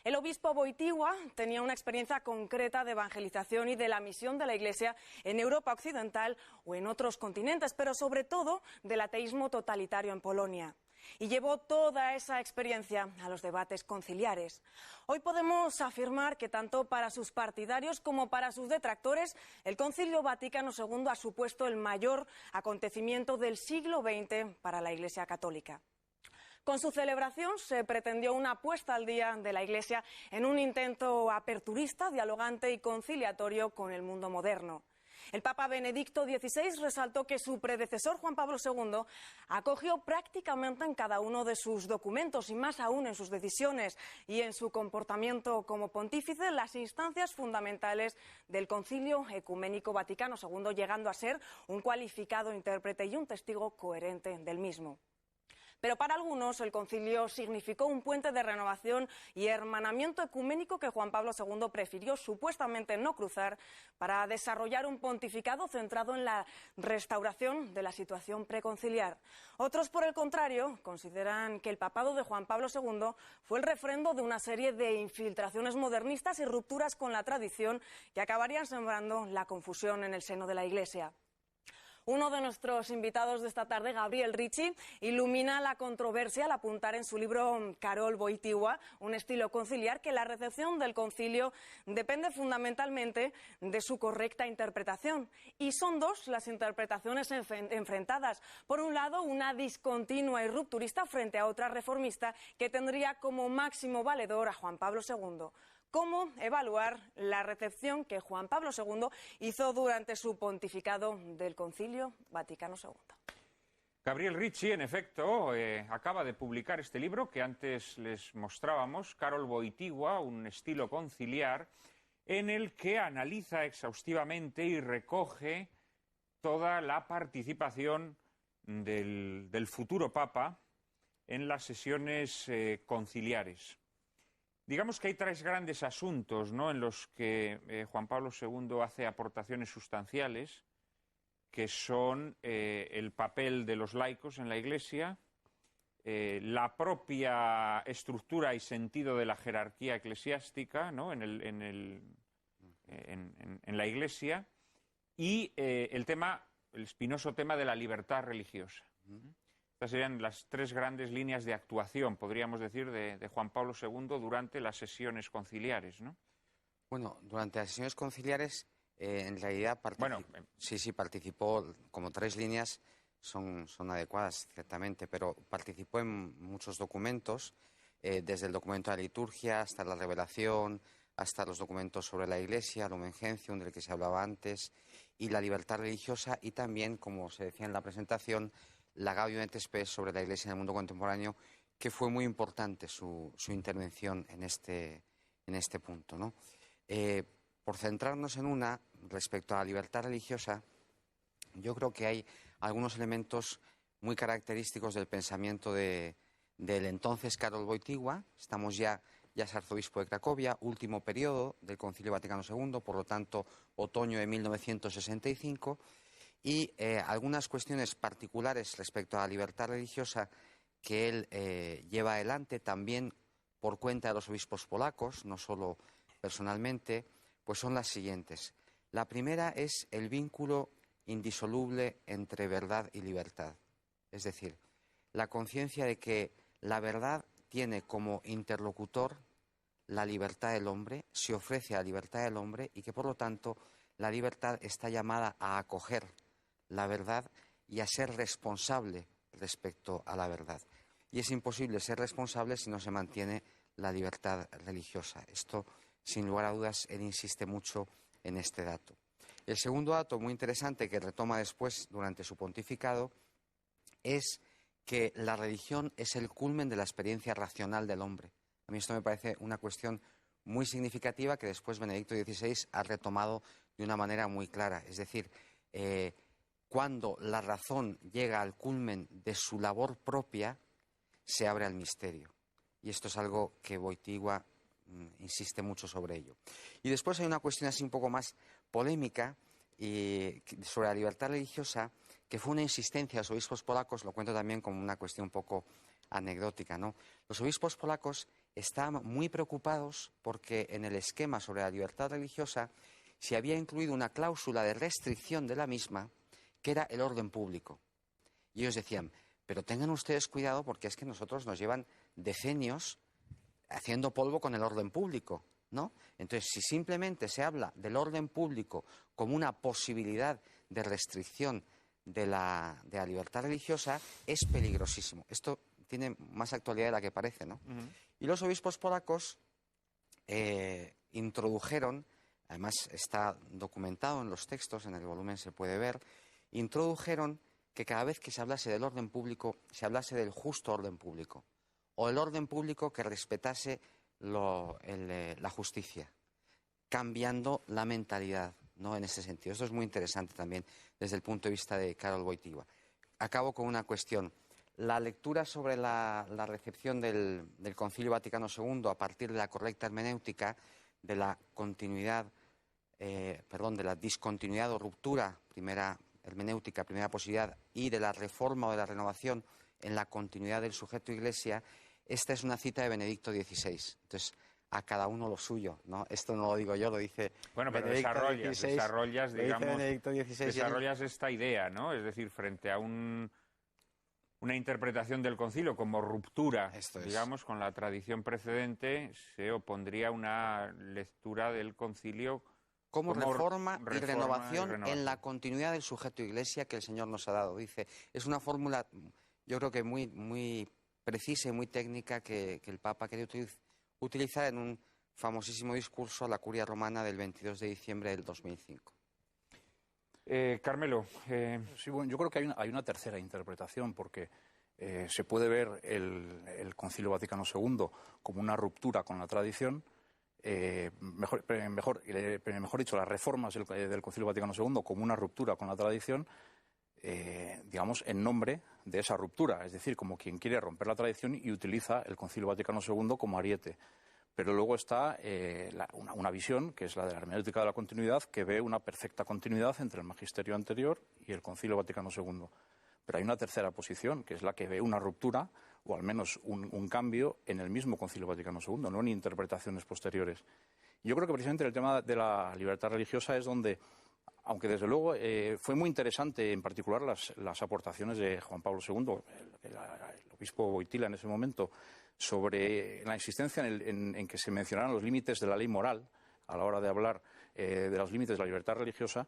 El obispo Wojtyła tenía una experiencia concreta de evangelización y de la misión de la Iglesia en Europa occidental o en otros continentes, pero sobre todo del ateísmo totalitario en Polonia. Y llevó toda esa experiencia a los debates conciliares. Hoy podemos afirmar que tanto para sus partidarios como para sus detractores, el Concilio Vaticano II ha supuesto el mayor acontecimiento del siglo XX para la Iglesia católica. Con su celebración se pretendió una puesta al día de la Iglesia en un intento aperturista, dialogante y conciliatorio con el mundo moderno. El Papa Benedicto XVI resaltó que su predecesor, Juan Pablo II, acogió prácticamente en cada uno de sus documentos y más aún en sus decisiones y en su comportamiento como pontífice las instancias fundamentales del Concilio Ecuménico Vaticano II, llegando a ser un cualificado intérprete y un testigo coherente del mismo. Pero para algunos el concilio significó un puente de renovación y hermanamiento ecuménico que Juan Pablo II prefirió supuestamente no cruzar para desarrollar un pontificado centrado en la restauración de la situación preconciliar. Otros, por el contrario, consideran que el papado de Juan Pablo II fue el refrendo de una serie de infiltraciones modernistas y rupturas con la tradición que acabarían sembrando la confusión en el seno de la Iglesia. Uno de nuestros invitados de esta tarde, Gabriel Ricci, ilumina la controversia al apuntar en su libro Karol Wojtyła, un estilo conciliar, que la recepción del concilio depende fundamentalmente de su correcta interpretación. Y son 2 las interpretaciones enfrentadas. Por un lado, una discontinua y rupturista frente a otra reformista que tendría como máximo valedor a Juan Pablo II. ¿Cómo evaluar la recepción que Juan Pablo II hizo durante su pontificado del Concilio Vaticano II? Gabriel Ricci, en efecto, acaba de publicar este libro que antes les mostrábamos, Karol Wojtyła, un estilo conciliar, en el que analiza exhaustivamente y recoge toda la participación del futuro Papa en las sesiones conciliares. Digamos que hay 3 grandes asuntos, ¿no?, en los que Juan Pablo II hace aportaciones sustanciales, que son el papel de los laicos en la Iglesia, la propia estructura y sentido de la jerarquía eclesiástica, ¿no?, en la Iglesia, y el espinoso tema de la libertad religiosa. Estas serían las 3 grandes líneas de actuación, podríamos decir, de Juan Pablo II durante las sesiones conciliares, ¿no? Bueno, durante las sesiones conciliares, en realidad participó, como 3 líneas, son adecuadas, ciertamente, pero participó en muchos documentos, desde el documento de la liturgia hasta la revelación, hasta los documentos sobre la Iglesia, Lumen Gentium, del que se hablaba antes, y la libertad religiosa, y también, como se decía en la presentación, la Gaudium et Spes sobre la Iglesia en el mundo contemporáneo, que fue muy importante su intervención en este punto, ¿no? Por centrarnos en una, respecto a la libertad religiosa, yo creo que hay algunos elementos muy característicos del pensamiento del entonces Karol Wojtyła. Estamos ya es arzobispo de Cracovia, último periodo del Concilio Vaticano II, por lo tanto, otoño de 1965, y algunas cuestiones particulares respecto a la libertad religiosa que él lleva adelante también por cuenta de los obispos polacos, no solo personalmente, pues son las siguientes. La primera es el vínculo indisoluble entre verdad y libertad. Es decir, la conciencia de que la verdad tiene como interlocutor la libertad del hombre, se ofrece a la libertad del hombre y que por lo tanto la libertad está llamada a acoger la verdad y a ser responsable respecto a la verdad. Y es imposible ser responsable si no se mantiene la libertad religiosa. Esto, sin lugar a dudas, él insiste mucho en este dato. El segundo dato muy interesante que retoma después durante su pontificado es que la religión es el culmen de la experiencia racional del hombre. A mí esto me parece una cuestión muy significativa que después Benedicto XVI ha retomado de una manera muy clara. Es decir, cuando la razón llega al culmen de su labor propia, se abre al misterio. Y esto es algo que Wojtyła insiste mucho sobre ello. Y después hay una cuestión así un poco más polémica sobre la libertad religiosa, que fue una insistencia de los obispos polacos, lo cuento también como una cuestión un poco anecdótica, ¿no? Los obispos polacos estaban muy preocupados porque en el esquema sobre la libertad religiosa se había incluido una cláusula de restricción de la misma, que era el orden público. Y ellos decían, pero tengan ustedes cuidado porque es que nosotros nos llevan decenios haciendo polvo con el orden público, ¿no? Entonces, si simplemente se habla del orden público como una posibilidad de restricción de la libertad religiosa, es peligrosísimo. Esto tiene más actualidad de la que parece, ¿no? Y los obispos polacos introdujeron, además está documentado en los textos, en el volumen se puede ver, introdujeron que cada vez que se hablase del orden público, se hablase del justo orden público, o el orden público que respetase la justicia, cambiando la mentalidad, ¿no? En ese sentido. Esto es muy interesante también desde el punto de vista de Karol Wojtyła. Acabo con una cuestión. La lectura sobre la recepción del Concilio Vaticano II a partir de la correcta hermenéutica, de la continuidad, de la discontinuidad o ruptura, primera hermenéutica, primera posibilidad, y de la reforma o de la renovación en la continuidad del sujeto Iglesia, esta es una cita de Benedicto XVI. Entonces, a cada uno lo suyo, ¿no? Esto no lo digo yo, lo dice Benedicto XVI, desarrollas esta idea, ¿no? Es decir, frente a una interpretación del concilio como ruptura, digamos, con la tradición precedente, se opondría una lectura del concilio como reforma y renovación en la continuidad del sujeto Iglesia que el Señor nos ha dado. Dice, es una fórmula, yo creo que muy precisa y muy técnica que el Papa quería utilizar en un famosísimo discurso a la Curia Romana del 22 de diciembre del 2005. Carmelo. Sí, bueno, yo creo que hay una tercera interpretación, porque se puede ver el Concilio Vaticano II como una ruptura con la tradición, mejor dicho, las reformas del Concilio Vaticano II como una ruptura con la tradición, digamos, en nombre de esa ruptura, es decir, como quien quiere romper la tradición y utiliza el Concilio Vaticano II como ariete. Pero luego está una visión, que es la de la hermenéutica de la continuidad, que ve una perfecta continuidad entre el magisterio anterior y el Concilio Vaticano II. Pero hay una tercera posición, que es la que ve una ruptura, o al menos un cambio, en el mismo Concilio Vaticano II, no en interpretaciones posteriores. Yo creo que precisamente el tema de la libertad religiosa es donde, aunque desde luego fue muy interesante, en particular las aportaciones de Juan Pablo II, el obispo Wojtyła en ese momento, sobre la insistencia en que se mencionaran los límites de la ley moral a la hora de hablar de los límites de la libertad religiosa,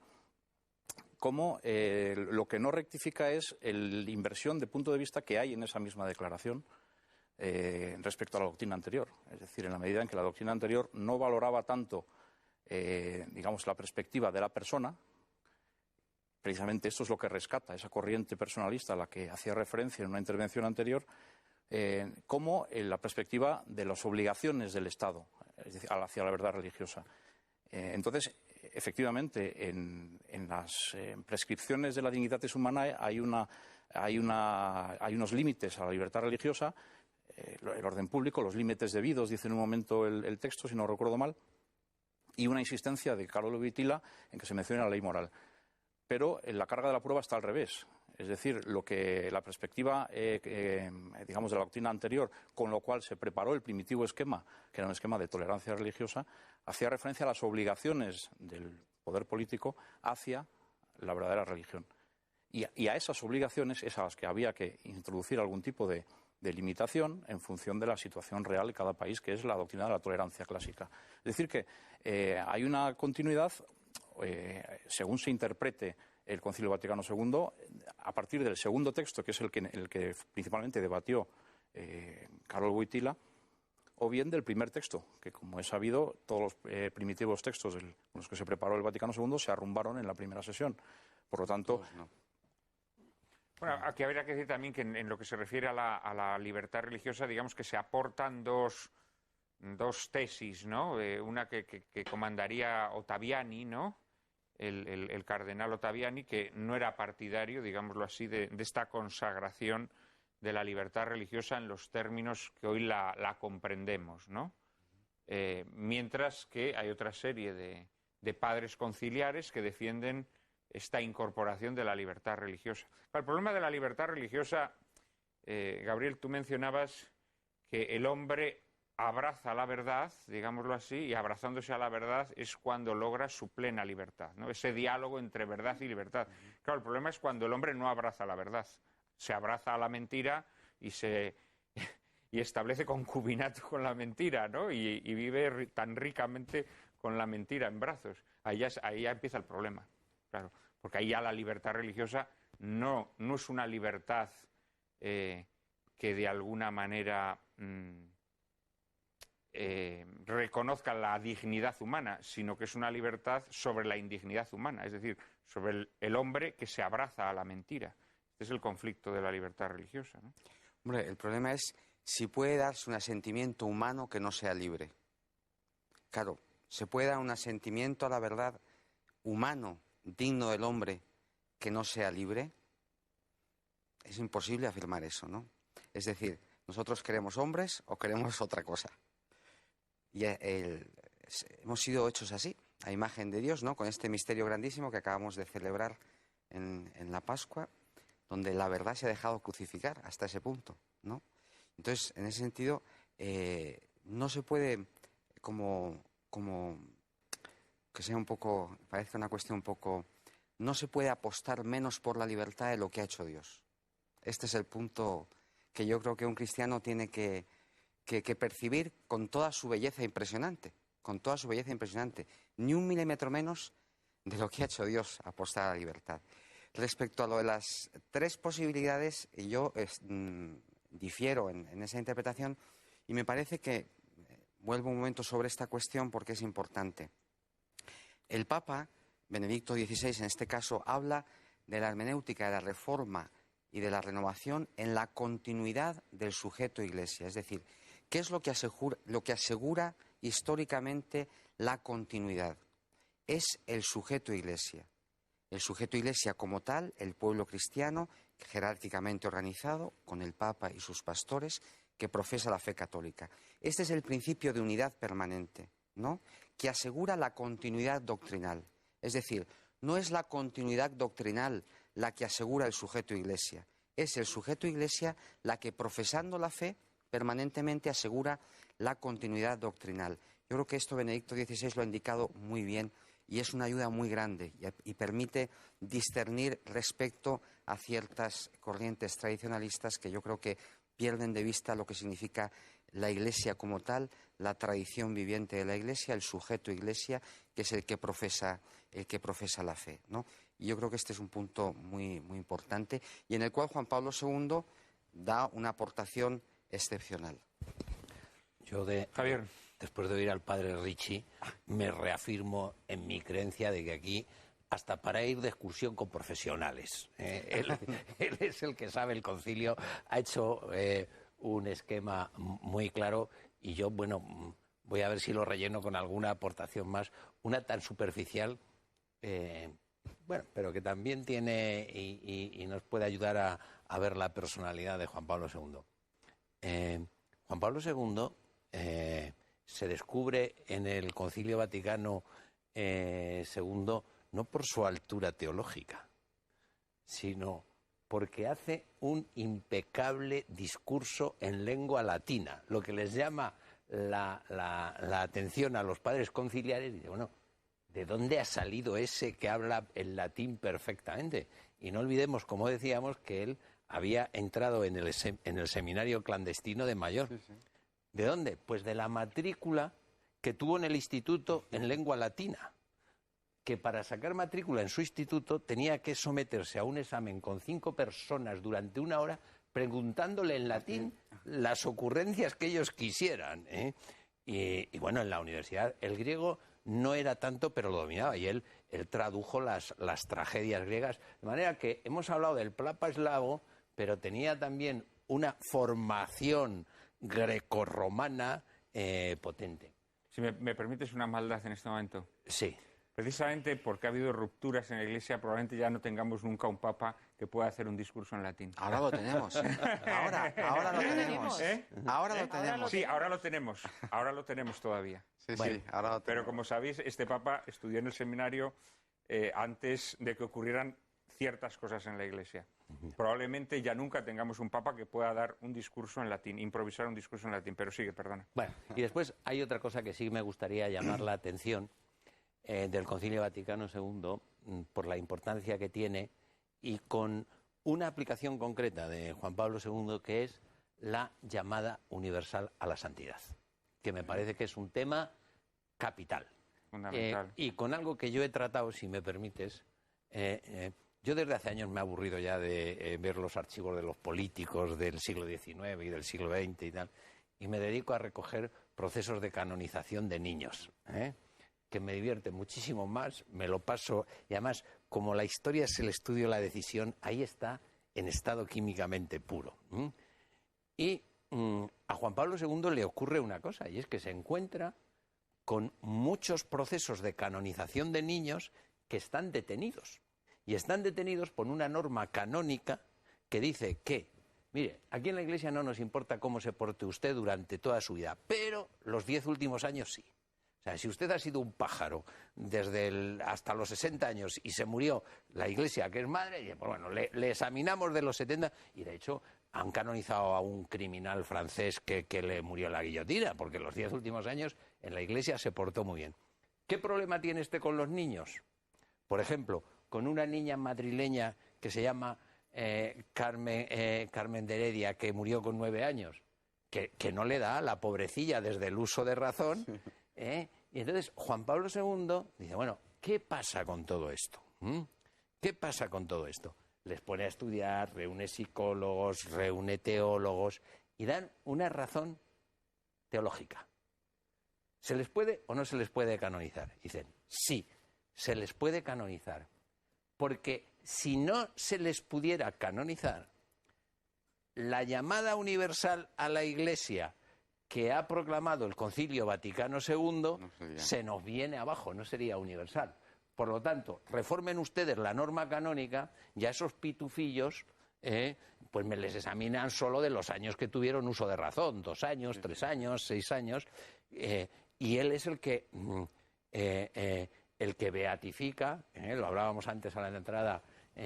como lo que no rectifica es la inversión de punto de vista que hay en esa misma declaración respecto a la doctrina anterior. Es decir, en la medida en que la doctrina anterior no valoraba tanto, digamos, la perspectiva de la persona, precisamente esto es lo que rescata esa corriente personalista a la que hacía referencia en una intervención anterior, como la perspectiva de las obligaciones del Estado, es decir, hacia la verdad religiosa. Entonces, efectivamente, en las prescripciones de la Dignitatis Humanae hay unos límites a la libertad religiosa, el orden público, los límites debidos, dice en un momento el texto, si no recuerdo mal, y una insistencia de Karol Wojtyła en que se mencione la ley moral. Pero en la carga de la prueba está al revés. Es decir, lo que la perspectiva, digamos, de la doctrina anterior, con lo cual se preparó el primitivo esquema, que era un esquema de tolerancia religiosa, hacía referencia a las obligaciones del poder político hacia la verdadera religión. Y a esas obligaciones es a las que había que introducir algún tipo de de limitación en función de la situación real de cada país, que es la doctrina de la tolerancia clásica. Es decir, que hay una continuidad, según se interprete el Concilio Vaticano II, a partir del segundo texto, que es el que principalmente debatió Karol Wojtyła, o bien del primer texto, que como es sabido, todos los primitivos textos con los que se preparó el Vaticano II se arrumbaron en la primera sesión. Por lo tanto... Bueno, aquí habría que decir también que en lo que se refiere a la libertad religiosa, digamos que se aportan dos tesis, ¿no? Una que comandaría Ottaviani, ¿no? El cardenal Ottaviani, que no era partidario, digámoslo así, de esta consagración de la libertad religiosa en los términos que hoy la comprendemos, ¿no? Mientras que hay otra serie de padres conciliares que defienden esta incorporación de la libertad religiosa. El problema de la libertad religiosa, Gabriel, tú mencionabas que el hombre abraza la verdad, digámoslo así, y abrazándose a la verdad es cuando logra su plena libertad, ¿no? Ese diálogo entre verdad y libertad. Claro, el problema es cuando el hombre no abraza la verdad, se abraza a la mentira y establece concubinato con la mentira, ¿no? Y vive tan ricamente con la mentira en brazos. Ahí ya empieza el problema, claro, porque ahí ya la libertad religiosa no es una libertad que de alguna manera reconozca la dignidad humana, sino que es una libertad sobre la indignidad humana, es decir, sobre el hombre que se abraza a la mentira. Este es el conflicto de la libertad religiosa, ¿no? Hombre, el problema es si puede darse un asentimiento humano que no sea libre. Claro, se puede dar un asentimiento a la verdad humano, digno del hombre, que no sea libre. Es imposible afirmar eso, ¿no? Es decir, nosotros queremos hombres o queremos otra cosa. Y hemos sido hechos así, a imagen de Dios, ¿no? Con este misterio grandísimo que acabamos de celebrar en la Pascua, donde la verdad se ha dejado crucificar hasta ese punto, ¿no? Entonces, en ese sentido, no se puede como que sea un poco, parece una cuestión un poco, no se puede apostar menos por la libertad de lo que ha hecho Dios. Este es el punto que yo creo que un cristiano tiene que percibir con toda su belleza impresionante, con toda su belleza impresionante. Ni un milímetro menos de lo que ha hecho Dios, apostar a la libertad. Respecto a lo de las tres posibilidades, yo difiero en esa interpretación y me parece que vuelvo un momento sobre esta cuestión porque es importante. El Papa, Benedicto XVI en este caso, habla de la hermenéutica, de la reforma y de la renovación en la continuidad del sujeto Iglesia. Es decir, ¿qué es lo que asegura históricamente la continuidad? Es el sujeto Iglesia. El sujeto Iglesia como tal, el pueblo cristiano, jerárquicamente organizado, con el Papa y sus pastores, que profesa la fe católica. Este es el principio de unidad permanente, ¿no? Que asegura la continuidad doctrinal. Es decir, no es la continuidad doctrinal la que asegura el sujeto Iglesia. Es el sujeto Iglesia la que, profesando la fe, permanentemente asegura la continuidad doctrinal. Yo creo que esto Benedicto XVI lo ha indicado muy bien y es una ayuda muy grande y permite discernir respecto a ciertas corrientes tradicionalistas que yo creo que pierden de vista lo que significa la Iglesia como tal, la tradición viviente de la Iglesia, el sujeto Iglesia, que es el que profesa la fe, ¿no? Y yo creo que este es un punto muy, muy importante y en el cual Juan Pablo II da una aportación excepcional. Javier. Después de oír al padre Ricci, me reafirmo en mi creencia de que aquí, hasta para ir de excursión con profesionales, él es el que sabe el concilio, ha hecho un esquema muy claro y yo, bueno, voy a ver si lo relleno con alguna aportación más, una tan superficial, bueno, pero que también tiene y nos puede ayudar a ver la personalidad de Juan Pablo II. Juan Pablo II se descubre en el Concilio Vaticano II no por su altura teológica, sino porque hace un impecable discurso en lengua latina, lo que les llama la atención a los padres conciliares. Y dice, bueno, ¿de dónde ha salido ese que habla el latín perfectamente? Y no olvidemos, como decíamos, que él había entrado en el seminario clandestino de Mayor. ¿De dónde? Pues de la matrícula que tuvo en el instituto en lengua latina, que para sacar matrícula en su instituto tenía que someterse a un examen con 5 personas durante 1 hora preguntándole en latín las ocurrencias que ellos quisieran, ¿eh? Y bueno, en la universidad el griego no era tanto, pero lo dominaba, y él tradujo las tragedias griegas, de manera que hemos hablado del Papa eslavo, pero tenía también una formación grecorromana potente. Si me permites una maldad en este momento. Sí. Precisamente porque ha habido rupturas en la Iglesia, probablemente ya no tengamos nunca un papa que pueda hacer un discurso en latín. Ahora lo tenemos, ¿eh? Ahora lo tenemos. Ahora lo tenemos. Sí, ahora lo tenemos. Ahora lo tenemos todavía. Sí, bueno, sí, ahora lo tenemos. Pero como sabéis, este papa estudió en el seminario antes de que ocurrieran ciertas cosas en la Iglesia. Probablemente ya nunca tengamos un papa que pueda dar un discurso en latín, improvisar un discurso en latín, pero sigue, perdona. Bueno, y después hay otra cosa que sí me gustaría llamar la atención del Concilio Vaticano II, por la importancia que tiene y con una aplicación concreta de Juan Pablo II, que es la llamada universal a la santidad, que me parece que es un tema capital. Fundamental. Y con algo que yo he tratado, si me permites, yo desde hace años me he aburrido ya de ver los archivos de los políticos del siglo XIX y del siglo XX y tal, y me dedico a recoger procesos de canonización de niños, que me divierte muchísimo más, me lo paso, y además, como la historia es el estudio de la decisión, ahí está en estado químicamente puro. Y a Juan Pablo II le ocurre una cosa, y es que se encuentra con muchos procesos de canonización de niños que están detenidos. Y están detenidos por una norma canónica que dice que, mire, aquí en la Iglesia no nos importa cómo se porte usted durante toda su vida, pero los 10 últimos años sí. O sea, si usted ha sido un pájaro hasta los 60 años y se murió, la Iglesia, que es madre, pues bueno, le examinamos de los 70, y de hecho han canonizado a un criminal francés que le murió en la guillotina, porque los 10 últimos años en la Iglesia se portó muy bien. ¿Qué problema tiene este con los niños? Por ejemplo, con una niña madrileña que se llama Carmen de Heredia, que murió con 9 años, que no le da, la pobrecilla, desde el uso de razón. Y entonces Juan Pablo II dice, bueno, ¿qué pasa con todo esto? ¿Qué pasa con todo esto? Les pone a estudiar, reúne psicólogos, reúne teólogos y dan una razón teológica. ¿Se les puede o no se les puede canonizar? Dicen, sí, se les puede canonizar, porque si no se les pudiera canonizar, la llamada universal a la Iglesia que ha proclamado el Concilio Vaticano II se nos viene abajo, no sería universal. Por lo tanto, reformen ustedes la norma canónica y a esos pitufillos pues me les examinan solo de los años que tuvieron uso de razón, 2 años, 3 años, 6 años, y él es el que beatifica, lo hablábamos antes a la entrada,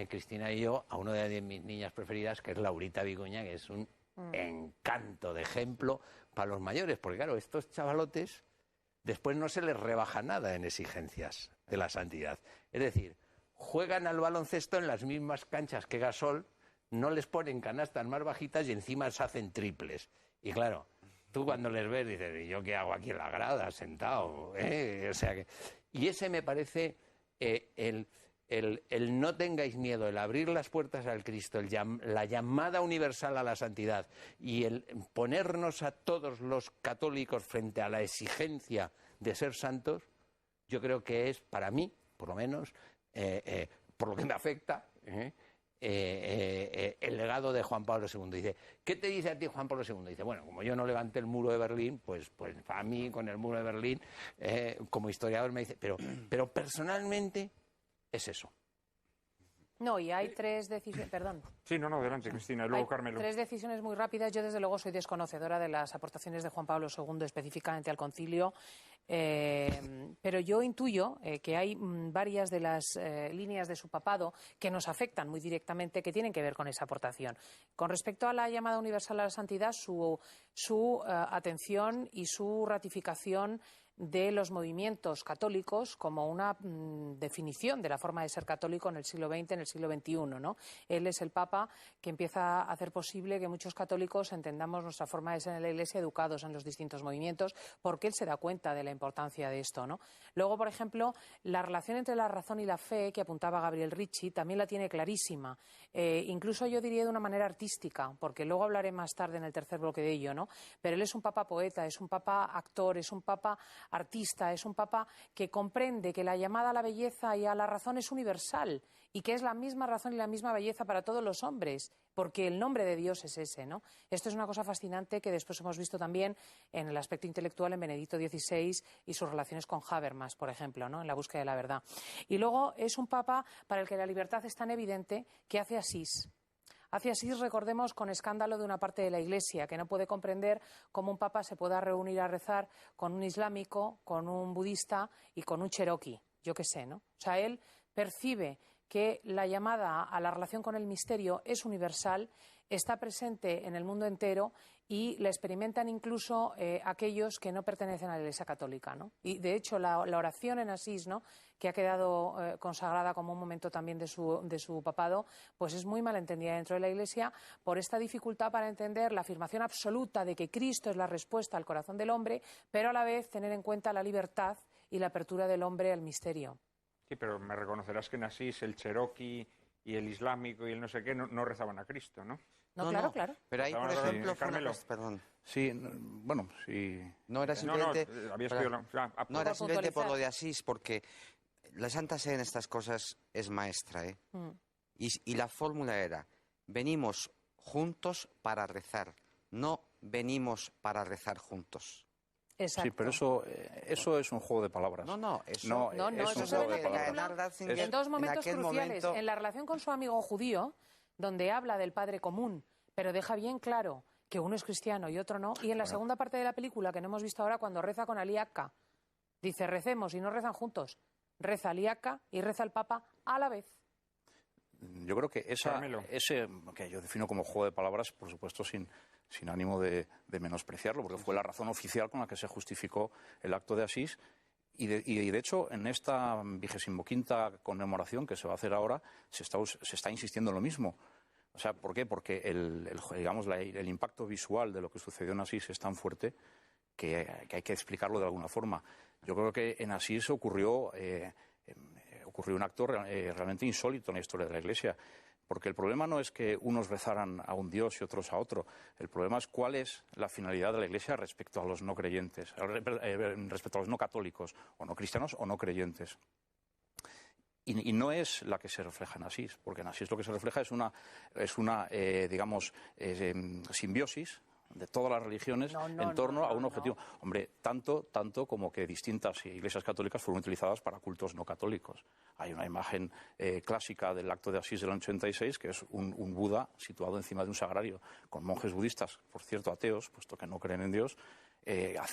Cristina y yo, a una de mis niñas preferidas, que es Laurita Vicuña, que es un encanto de ejemplo para los mayores, porque claro, estos chavalotes después no se les rebaja nada en exigencias de la santidad. Es decir, juegan al baloncesto en las mismas canchas que Gasol, no les ponen canastas más bajitas y encima se hacen triples. Y claro, tú cuando les ves dices, ¿y yo qué hago aquí en la grada, sentado? O sea que... Y ese me parece el no tengáis miedo, el abrir las puertas al Cristo, la llamada universal a la santidad y el ponernos a todos los católicos frente a la exigencia de ser santos, yo creo que es, para mí, por lo menos, por lo que me afecta, el legado de Juan Pablo II. Dice, ¿qué te dice a ti Juan Pablo II? Dice, bueno, como yo no levanté el muro de Berlín, pues a mí con el muro de Berlín, como historiador me dice, pero personalmente es eso. No, y hay 3 decisiones, perdón. Sí, no, adelante, Cristina, y luego Hay Carmelo. 3 decisiones muy rápidas. Yo, desde luego, soy desconocedora de las aportaciones de Juan Pablo II específicamente al concilio, pero yo intuyo que hay varias de las líneas de su papado que nos afectan muy directamente, que tienen que ver con esa aportación. Con respecto a la llamada universal a la santidad, su atención y su ratificación de los movimientos católicos como una definición de la forma de ser católico en el siglo XX, en el siglo XXI, ¿no? Él es el Papa que empieza a hacer posible que muchos católicos entendamos nuestra forma de ser en la Iglesia, educados en los distintos movimientos, porque él se da cuenta de la importancia de esto, ¿no? Luego, por ejemplo, la relación entre la razón y la fe, que apuntaba Gabriel Ricci, también la tiene clarísima. Incluso yo diría de una manera artística, porque luego hablaré más tarde en el tercer bloque de ello, ¿no? Pero él es un Papa poeta, es un Papa actor, es un Papa artista, es un Papa que comprende que la llamada a la belleza y a la razón es universal y que es la misma razón y la misma belleza para todos los hombres, porque el nombre de Dios es ese, ¿no? Esto es una cosa fascinante que después hemos visto también en el aspecto intelectual en Benedicto XVI y sus relaciones con Habermas, por ejemplo, ¿no? En la búsqueda de la verdad. Y luego es un Papa para el que la libertad es tan evidente que hace Asís. Hace Asís, recordemos, con escándalo de una parte de la Iglesia, que no puede comprender cómo un papa se pueda reunir a rezar con un islámico, con un budista y con un cherokee, yo qué sé, ¿no? O sea, él percibe que la llamada a la relación con el misterio es universal, está presente en el mundo entero y la experimentan incluso aquellos que no pertenecen a la Iglesia Católica, ¿no? Y, de hecho, la oración en Asís, ¿no?, que ha quedado consagrada como un momento también de su papado, pues es muy malentendida dentro de la Iglesia por esta dificultad para entender la afirmación absoluta de que Cristo es la respuesta al corazón del hombre, pero a la vez tener en cuenta la libertad y la apertura del hombre al misterio. Sí, pero me reconocerás que en Asís el cherokee y el islámico y el no sé qué no rezaban a Cristo, ¿no? No, claro, claro. Pero ahí, por ejemplo, Carmelo. perdón. Sí, bueno, sí. No era simplemente, habías para- pedido no era simplemente por puntualizar. lo de Asís, porque la Santa Sede en estas cosas es maestra, ¿eh? Y la fórmula era, venimos juntos para rezar, no venimos para rezar juntos. Exacto. Sí, pero eso es un juego de palabras. No, eso... No, No, es eso un se ve juego en de la palabras. película en dos momentos aquel cruciales. momento- En la relación con su amigo judío, donde habla del Padre común, pero deja bien claro que uno es cristiano y otro no. Y en la segunda parte de la película, que no hemos visto ahora, cuando reza con Ali Akka, dice, recemos y no rezan juntos. Reza Ali Akka y reza el Papa a la vez. Yo creo que Carmelo. ese, que yo defino como juego de palabras, por supuesto, sin ánimo de menospreciarlo, porque fue la razón oficial con la que se justificó el acto de Asís. Y de hecho, en esta 25ª conmemoración que se va a hacer ahora, se está insistiendo en lo mismo. O sea, ¿por qué? Porque el impacto visual de lo que sucedió en Asís es tan fuerte que hay que explicarlo de alguna forma. Yo creo que en Asís ocurrió un acto realmente insólito en la historia de la Iglesia. Porque el problema no es que unos rezaran a un Dios y otros a otro. El problema es cuál es la finalidad de la Iglesia respecto a los no creyentes, respecto a los no católicos, o no cristianos o no creyentes. Y no es la que se refleja en Asís, porque en Asís lo que se refleja es una simbiosis de todas las religiones en torno a un objetivo. Hombre, tanto como que distintas iglesias católicas fueron utilizadas para cultos no católicos. Hay una imagen clásica del acto de Asís del 86, que es un Buda situado encima de un sagrario, con monjes budistas, por cierto ateos, puesto que no creen en Dios,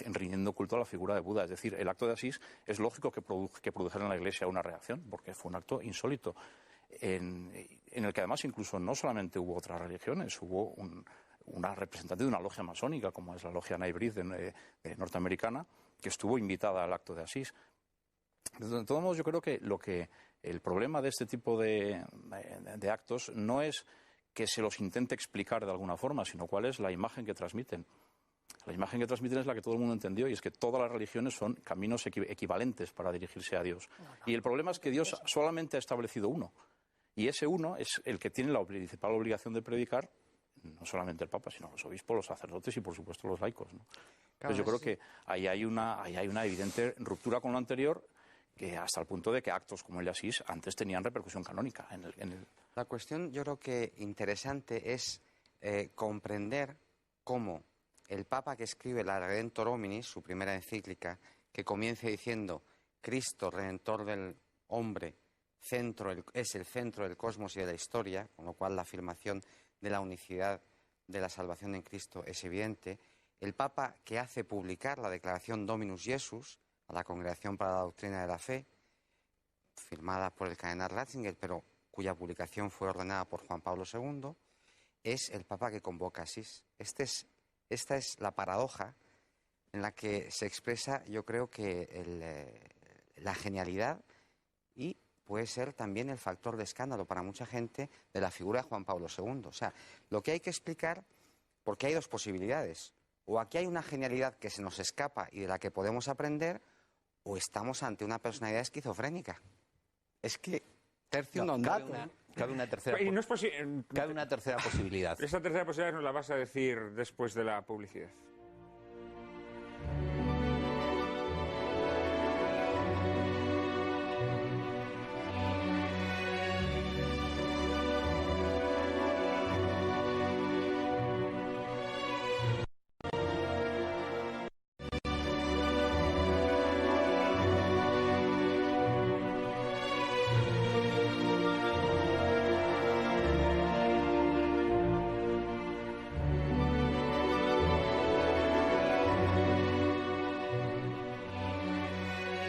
rindiendo culto a la figura de Buda. Es decir, el acto de Asís es lógico que produjera en la Iglesia una reacción, porque fue un acto insólito, en el que además incluso no solamente hubo otras religiones, hubo una representante de una logia masónica, como es la logia Naibrid norteamericana, que estuvo invitada al acto de Asís. De todos modos, yo creo que el problema de este tipo de actos no es que se los intente explicar de alguna forma, sino cuál es la imagen que transmiten. La imagen que transmiten es la que todo el mundo entendió, y es que todas las religiones son caminos equivalentes para dirigirse a Dios. Y el problema es que Dios solamente ha establecido uno, y ese uno es el que tiene la principal obligación de predicar, no solamente el Papa, sino los obispos, los sacerdotes y, por supuesto, los laicos, ¿no? Entonces, yo creo que ahí hay una evidente ruptura con lo anterior, que hasta el punto de que actos como el de Asís antes tenían repercusión canónica. La cuestión, yo creo que interesante es comprender cómo el Papa que escribe la Redemptor Hominis, su primera encíclica, que comienza diciendo Cristo, Redentor del hombre, es el centro del cosmos y de la historia, con lo cual la afirmación de la unicidad de la salvación en Cristo es evidente. El Papa que hace publicar la declaración Dominus Jesus a la Congregación para la Doctrina de la Fe, firmada por el cardenal Ratzinger, pero cuya publicación fue ordenada por Juan Pablo II, es el Papa que convoca a Asís. Esta es la paradoja en la que se expresa, yo creo que la genialidad y puede ser también el factor de escándalo para mucha gente de la figura de Juan Pablo II. O sea, lo que hay que explicar, porque hay dos posibilidades. O aquí hay una genialidad que se nos escapa y de la que podemos aprender, o estamos ante una personalidad esquizofrénica. Es que tercio non dato. Cabe una tercera posibilidad. Esa tercera posibilidad nos la vas a decir después de la publicidad.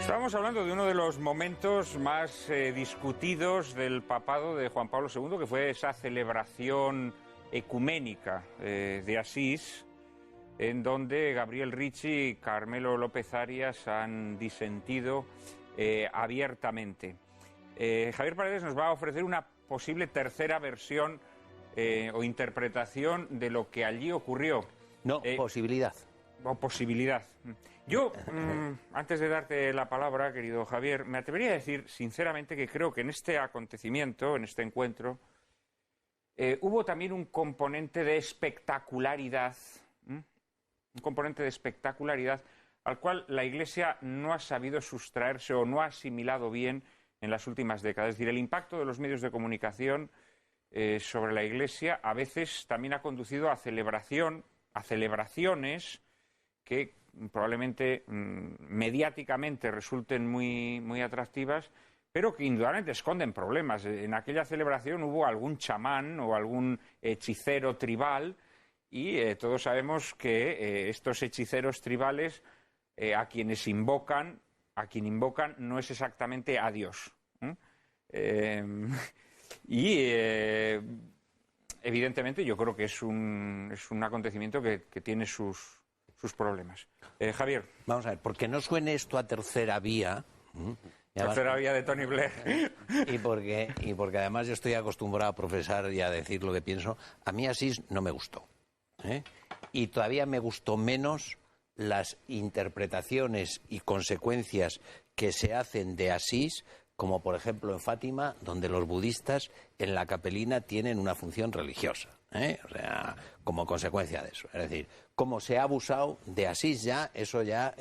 Estábamos hablando de uno de los momentos más discutidos del papado de Juan Pablo II, que fue esa celebración ecuménica de Asís, en donde Gabriel Ricci y Carmelo López Arias han disentido abiertamente. Javier Paredes nos va a ofrecer una posible tercera versión o interpretación de lo que allí ocurrió. No, posibilidad. O posibilidad. Yo, antes de darte la palabra, querido Javier, me atrevería a decir sinceramente que creo que en este acontecimiento, en este encuentro, hubo también un componente de espectacularidad, al cual la Iglesia no ha sabido sustraerse o no ha asimilado bien en las últimas décadas. Es decir, el impacto de los medios de comunicación sobre la Iglesia a veces también ha conducido a celebraciones que probablemente mediáticamente resulten muy atractivas, pero que indudablemente esconden problemas. En aquella celebración hubo algún chamán o algún hechicero tribal y todos sabemos que estos hechiceros tribales a quien invocan no es exactamente a Dios. Evidentemente yo creo que es un acontecimiento que tiene sus problemas. Javier. Vamos a ver, porque no suene esto a tercera vía. Tercera vía de Tony Blair. Y porque además yo estoy acostumbrado a profesar y a decir lo que pienso. A mí Asís no me gustó. Y todavía me gustó menos las interpretaciones y consecuencias que se hacen de Asís, como por ejemplo en Fátima, donde los budistas en la capelina tienen una función religiosa. O sea, como consecuencia de eso. Es decir, como se ha abusado de Asís ya, eso ya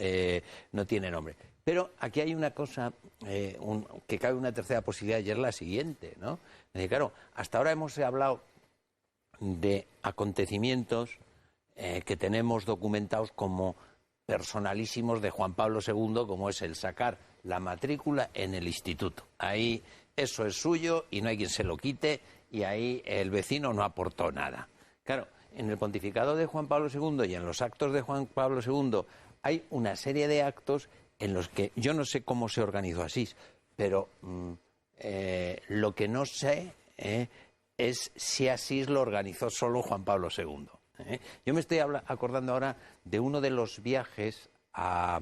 no tiene nombre. Pero aquí hay una cosa, que cabe una tercera posibilidad y es la siguiente, ¿no? Es decir, claro, hasta ahora hemos hablado de acontecimientos que tenemos documentados como personalísimos de Juan Pablo II, como es el sacar la matrícula en el instituto. Ahí eso es suyo y no hay quien se lo quite, y ahí el vecino no aportó nada. Claro, en el pontificado de Juan Pablo II y en los actos de Juan Pablo II hay una serie de actos en los que yo no sé cómo se organizó Asís, pero lo que no sé es si Asís lo organizó solo Juan Pablo II. Yo me estoy acordando ahora de uno de los viajes a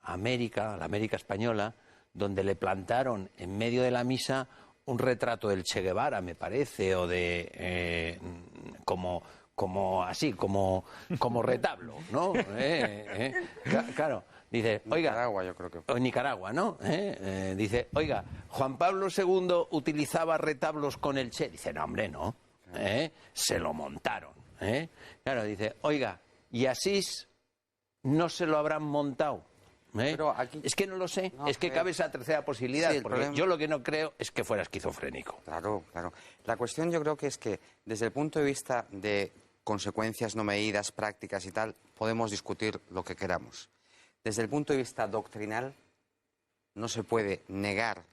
América, a la América española, donde le plantaron en medio de la misa un retrato del Che Guevara, me parece, o de como retablo, ¿no? Claro, dice, oiga, Nicaragua, yo creo que o Nicaragua, ¿no? Dice, oiga, Juan Pablo II utilizaba retablos con el Che. Dice, no, hombre, no. Se lo montaron. Claro, dice, oiga, y Asís no se lo habrán montado. Pero aquí... Es que no lo sé, No, es que cabe esa tercera posibilidad, sí, porque yo lo que no creo es que fuera esquizofrénico. Claro, claro. La cuestión yo creo que es que desde el punto de vista de consecuencias no medidas, prácticas y tal, podemos discutir lo que queramos. Desde el punto de vista doctrinal, no se puede negar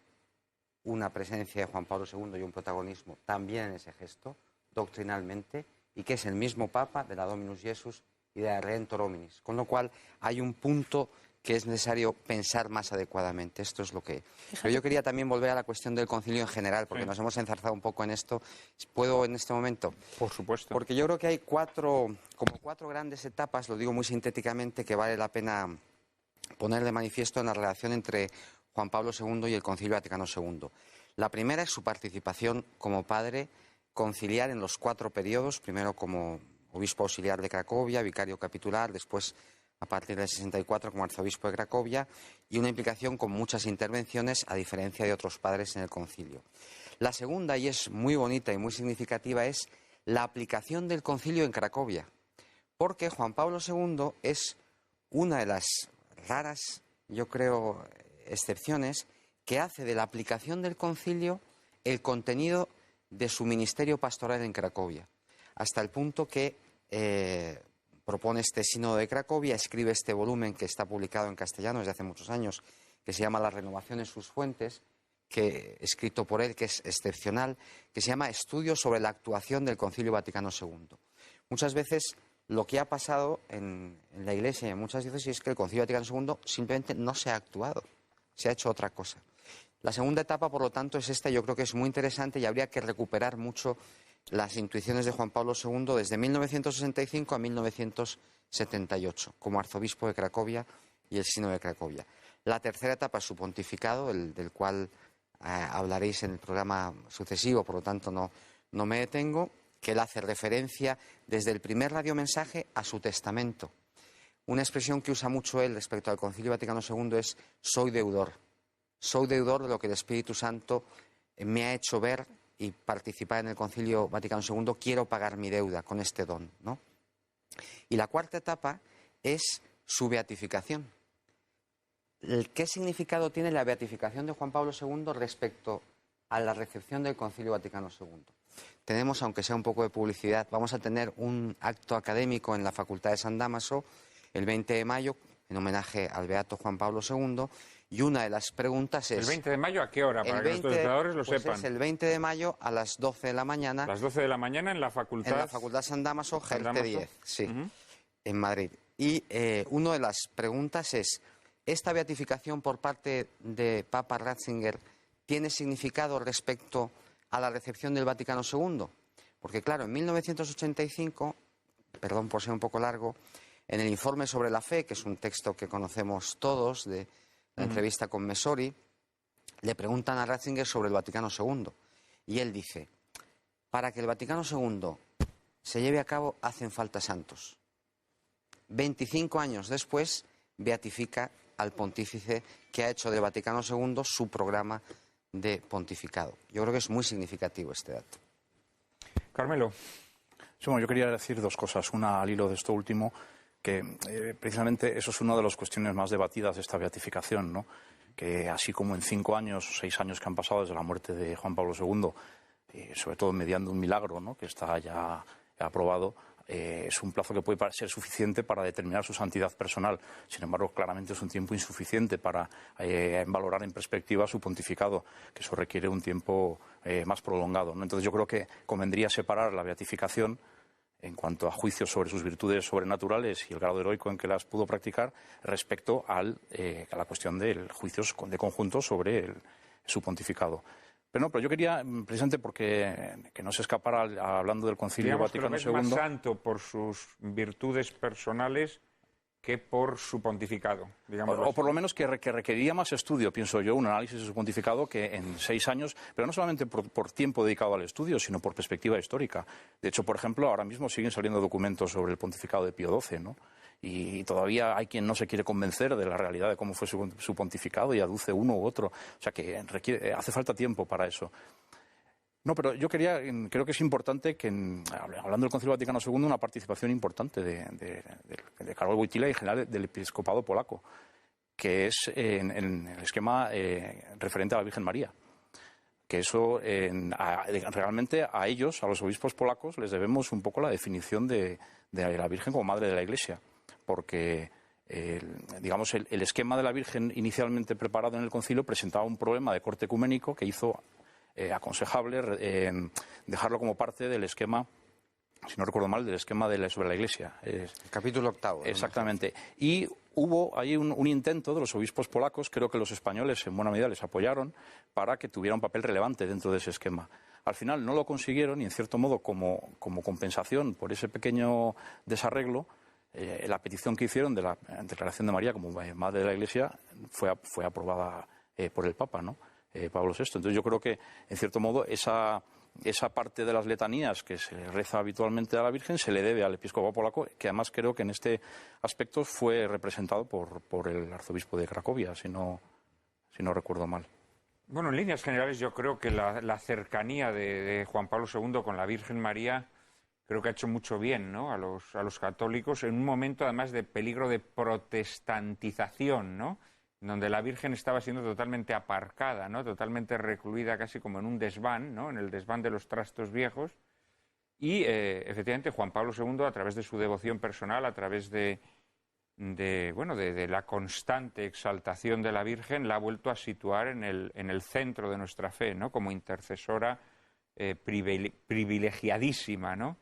una presencia de Juan Pablo II y un protagonismo también en ese gesto, doctrinalmente, y que es el mismo Papa de la Dominus Jesus y de la Redentor Hominis. Con lo cual hay un punto que es necesario pensar más adecuadamente. Esto es lo que... Pero yo quería también volver a la cuestión del concilio en general, porque nos hemos enzarzado un poco en esto. ¿Puedo en este momento? Por supuesto. Porque yo creo que hay cuatro grandes etapas, lo digo muy sintéticamente, que vale la pena poner de manifiesto en la relación entre Juan Pablo II y el Concilio Vaticano II. La primera es su participación como padre conciliar en los 4 periodos, primero como obispo auxiliar de Cracovia, vicario capitular, después a partir del 64 como arzobispo de Cracovia, y una implicación con muchas intervenciones, a diferencia de otros padres en el concilio. La segunda, y es muy bonita y muy significativa, es la aplicación del concilio en Cracovia, porque Juan Pablo II es una de las raras, yo creo, excepciones que hace de la aplicación del concilio el contenido de su ministerio pastoral en Cracovia, hasta el punto que propone este sínodo de Cracovia, escribe este volumen que está publicado en castellano desde hace muchos años, que se llama La renovación en sus fuentes, escrito por él, que es excepcional, que se llama Estudios sobre la actuación del Concilio Vaticano II. Muchas veces lo que ha pasado en la Iglesia y en muchas diócesis es que el Concilio Vaticano II simplemente no se ha actuado, se ha hecho otra cosa. La segunda etapa, por lo tanto, es esta. Yo creo que es muy interesante y habría que recuperar mucho las intuiciones de Juan Pablo II desde 1965 a 1978, como arzobispo de Cracovia y el sínodo de Cracovia. La tercera etapa es su pontificado, del cual hablaréis en el programa sucesivo, por lo tanto no me detengo, que él hace referencia desde el primer radiomensaje a su testamento. Una expresión que usa mucho él respecto al Concilio Vaticano II es soy deudor de lo que el Espíritu Santo me ha hecho ver y participar en el Concilio Vaticano II, quiero pagar mi deuda con este don, ¿no? Y la cuarta etapa es su beatificación. ¿Qué significado tiene la beatificación de Juan Pablo II respecto a la recepción del Concilio Vaticano II? Tenemos, aunque sea un poco de publicidad, vamos a tener un acto académico en la Facultad de San Dámaso el 20 de mayo, en homenaje al beato Juan Pablo II, y una de las preguntas es... ¿El 20 de mayo a qué hora? Para que nuestros espectadores lo sepan. Es el 20 de mayo a las 12 de la mañana. A las 12 de la mañana en la Facultad... En la Facultad San Dámaso, GERTE 10, sí, en Madrid. Y una de las preguntas es, ¿esta beatificación por parte de Papa Ratzinger tiene significado respecto a la recepción del Vaticano II? Porque claro, en 1985, perdón por ser un poco largo, en el informe sobre la fe, que es un texto que conocemos todos, de la entrevista con Messori, le preguntan a Ratzinger sobre el Vaticano II. Y él dice, para que el Vaticano II se lleve a cabo hacen falta santos. 25 años después, beatifica al pontífice que ha hecho del Vaticano II su programa de pontificado. Yo creo que es muy significativo este dato. Carmelo. Sí, bueno, yo quería decir dos cosas. Una al hilo de esto último, que precisamente eso es una de las cuestiones más debatidas de esta beatificación, ¿no? Que así como en 5 años o 6 años que han pasado desde la muerte de Juan Pablo II, sobre todo mediando un milagro, ¿no?, que está ya aprobado, es un plazo que puede ser suficiente para determinar su santidad personal. Sin embargo, claramente es un tiempo insuficiente para valorar en perspectiva su pontificado, que eso requiere un tiempo más prolongado, ¿no? Entonces yo creo que convendría separar la beatificación en cuanto a juicios sobre sus virtudes sobrenaturales y el grado heroico en que las pudo practicar respecto a la cuestión de juicios de conjunto sobre su pontificado. Pero yo quería, precisamente porque que no se escapara hablando del Concilio Vaticano II... Digamos que lo ves más santo por sus virtudes personales que por su pontificado, digamos. O por lo menos que requeriría más estudio, pienso yo, un análisis de su pontificado que en 6 años, pero no solamente por tiempo dedicado al estudio, sino por perspectiva histórica. De hecho, por ejemplo, ahora mismo siguen saliendo documentos sobre el pontificado de Pío XII, ¿no? Y todavía hay quien no se quiere convencer de la realidad de cómo fue su pontificado y aduce uno u otro. O sea que hace falta tiempo para eso. No, pero yo creo que es importante que, hablando del Concilio Vaticano II, una participación importante de Karol Wojtyła y en general del episcopado polaco, que es en el esquema referente a la Virgen María. Que eso, realmente a ellos, a los obispos polacos, les debemos un poco la definición de la Virgen como madre de la Iglesia, porque digamos el esquema de la Virgen inicialmente preparado en el concilio presentaba un problema de corte ecuménico que hizo aconsejable dejarlo como parte del esquema si no recuerdo mal, del esquema sobre la Iglesia. El capítulo 8. Exactamente. Y hubo ahí un intento de los obispos polacos, creo que los españoles en buena medida les apoyaron, para que tuviera un papel relevante dentro de ese esquema. Al final no lo consiguieron y, en cierto modo, como compensación por ese pequeño desarreglo, la petición que hicieron de la declaración de María como madre de la Iglesia fue aprobada por el Papa, ¿no? Pablo VI. Entonces yo creo que, en cierto modo, esa parte de las letanías que se reza habitualmente a la Virgen se le debe al episcopado polaco, que además creo que en este aspecto fue representado por el arzobispo de Cracovia, si no recuerdo mal. Bueno, en líneas generales yo creo que la cercanía de Juan Pablo II con la Virgen María creo que ha hecho mucho bien, ¿no?, a los católicos, en un momento además de peligro de protestantización, ¿no?, donde la Virgen estaba siendo totalmente aparcada, ¿no?, totalmente recluida casi como en un desván, ¿no?, en el desván de los trastos viejos. Y efectivamente Juan Pablo II, a través de su devoción personal, a través de la constante exaltación de la Virgen, la ha vuelto a situar en el centro de nuestra fe, ¿no?, como intercesora privilegiadísima, ¿no?,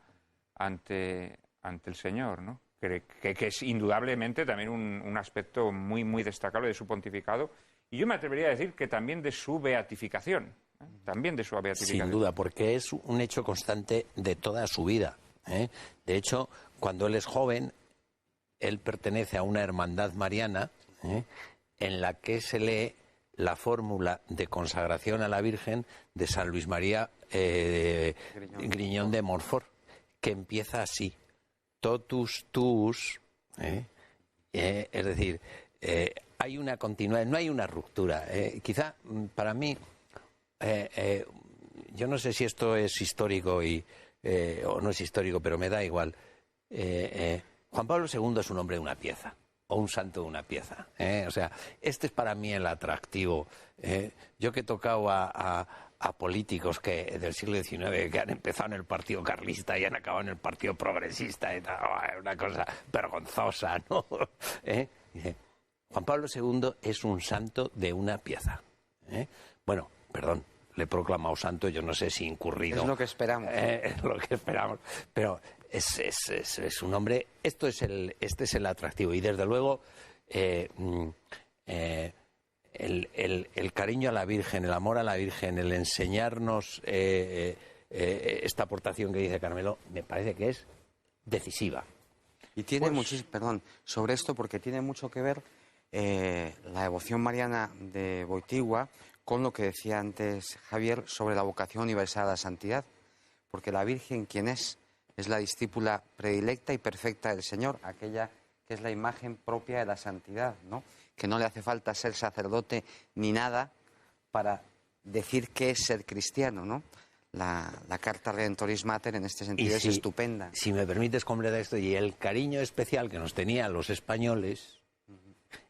ante el Señor, ¿no?, que es indudablemente también un aspecto muy, muy destacable de su pontificado, y yo me atrevería a decir que también de su beatificación, ¿eh? También de su beatificación. Sin duda, porque es un hecho constante de toda su vida, ¿eh? De hecho, cuando él es joven, él pertenece a una hermandad mariana, ¿eh?, en la que se lee la fórmula de consagración a la Virgen de San Luis María Griñón de Montfort, que empieza así: totus tuus, es decir, hay una continuidad, no hay una ruptura. Quizá para mí, yo no sé si esto es histórico o no es histórico, pero me da igual. Juan Pablo II es un hombre de una pieza, o un santo de una pieza. O sea, este es para mí el atractivo. Yo que he tocado a políticos del siglo XIX que han empezado en el Partido Carlista y han acabado en el Partido Progresista, y tal, una cosa vergonzosa, ¿no? Juan Pablo II es un santo de una pieza. Bueno, perdón, le he proclamado santo, yo no sé si incurrido. Es lo que esperamos. Es lo que esperamos. Pero es un hombre. Este es el atractivo. Y desde luego el cariño a la Virgen, el amor a la Virgen, el enseñarnos esta aportación que dice Carmelo, me parece que es decisiva. Y tiene perdón, sobre esto, porque tiene mucho que ver la devoción mariana de Wojtyła con lo que decía antes Javier sobre la vocación universal a la santidad. Porque la Virgen, ¿quién es? Es la discípula predilecta y perfecta del Señor, aquella que es la imagen propia de la santidad, ¿no?, que no le hace falta ser sacerdote ni nada para decir qué es ser cristiano, ¿no? La Carta Redentoris Mater en este sentido es estupenda. Si me permites completar esto, y el cariño especial que nos tenían los españoles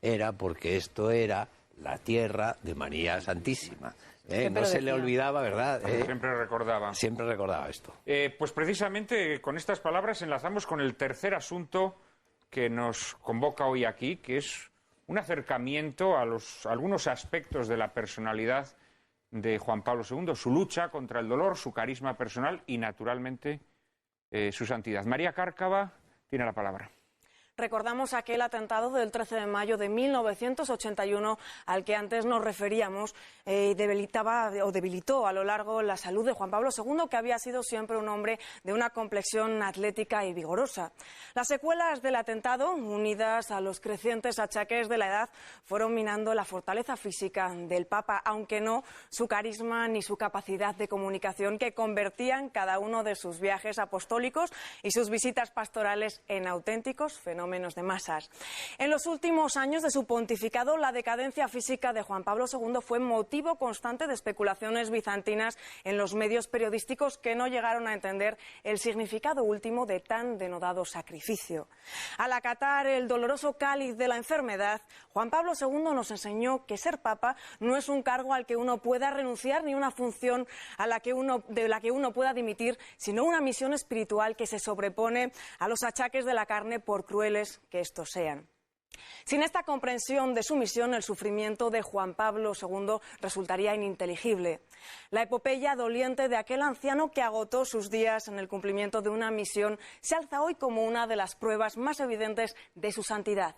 era porque esto era la tierra de María Santísima. No se le olvidaba, ¿verdad? Siempre recordaba. Siempre recordaba esto. Pues precisamente con estas palabras enlazamos con el tercer asunto que nos convoca hoy aquí, que es un acercamiento a algunos aspectos de la personalidad de Juan Pablo II, su lucha contra el dolor, su carisma personal y, naturalmente, su santidad. María Cárcava tiene la palabra. Recordamos aquel atentado del 13 de mayo de 1981 al que antes nos referíamos, debilitó a lo largo la salud de Juan Pablo II, que había sido siempre un hombre de una complexión atlética y vigorosa. Las secuelas del atentado, unidas a los crecientes achaques de la edad, fueron minando la fortaleza física del Papa, aunque no su carisma ni su capacidad de comunicación, que convertían cada uno de sus viajes apostólicos y sus visitas pastorales en auténticos fenómenos de masas. En los últimos años de su pontificado, la decadencia física de Juan Pablo II fue motivo constante de especulaciones bizantinas en los medios periodísticos, que no llegaron a entender el significado último de tan denodado sacrificio. Al acatar el doloroso cáliz de la enfermedad, Juan Pablo II nos enseñó que ser papa no es un cargo al que uno pueda renunciar, ni una función de la que uno pueda dimitir, sino una misión espiritual que se sobrepone a los achaques de la carne, por crueles que estos sean. Sin esta comprensión de su misión, el sufrimiento de Juan Pablo II resultaría ininteligible. La epopeya doliente de aquel anciano que agotó sus días en el cumplimiento de una misión se alza hoy como una de las pruebas más evidentes de su santidad.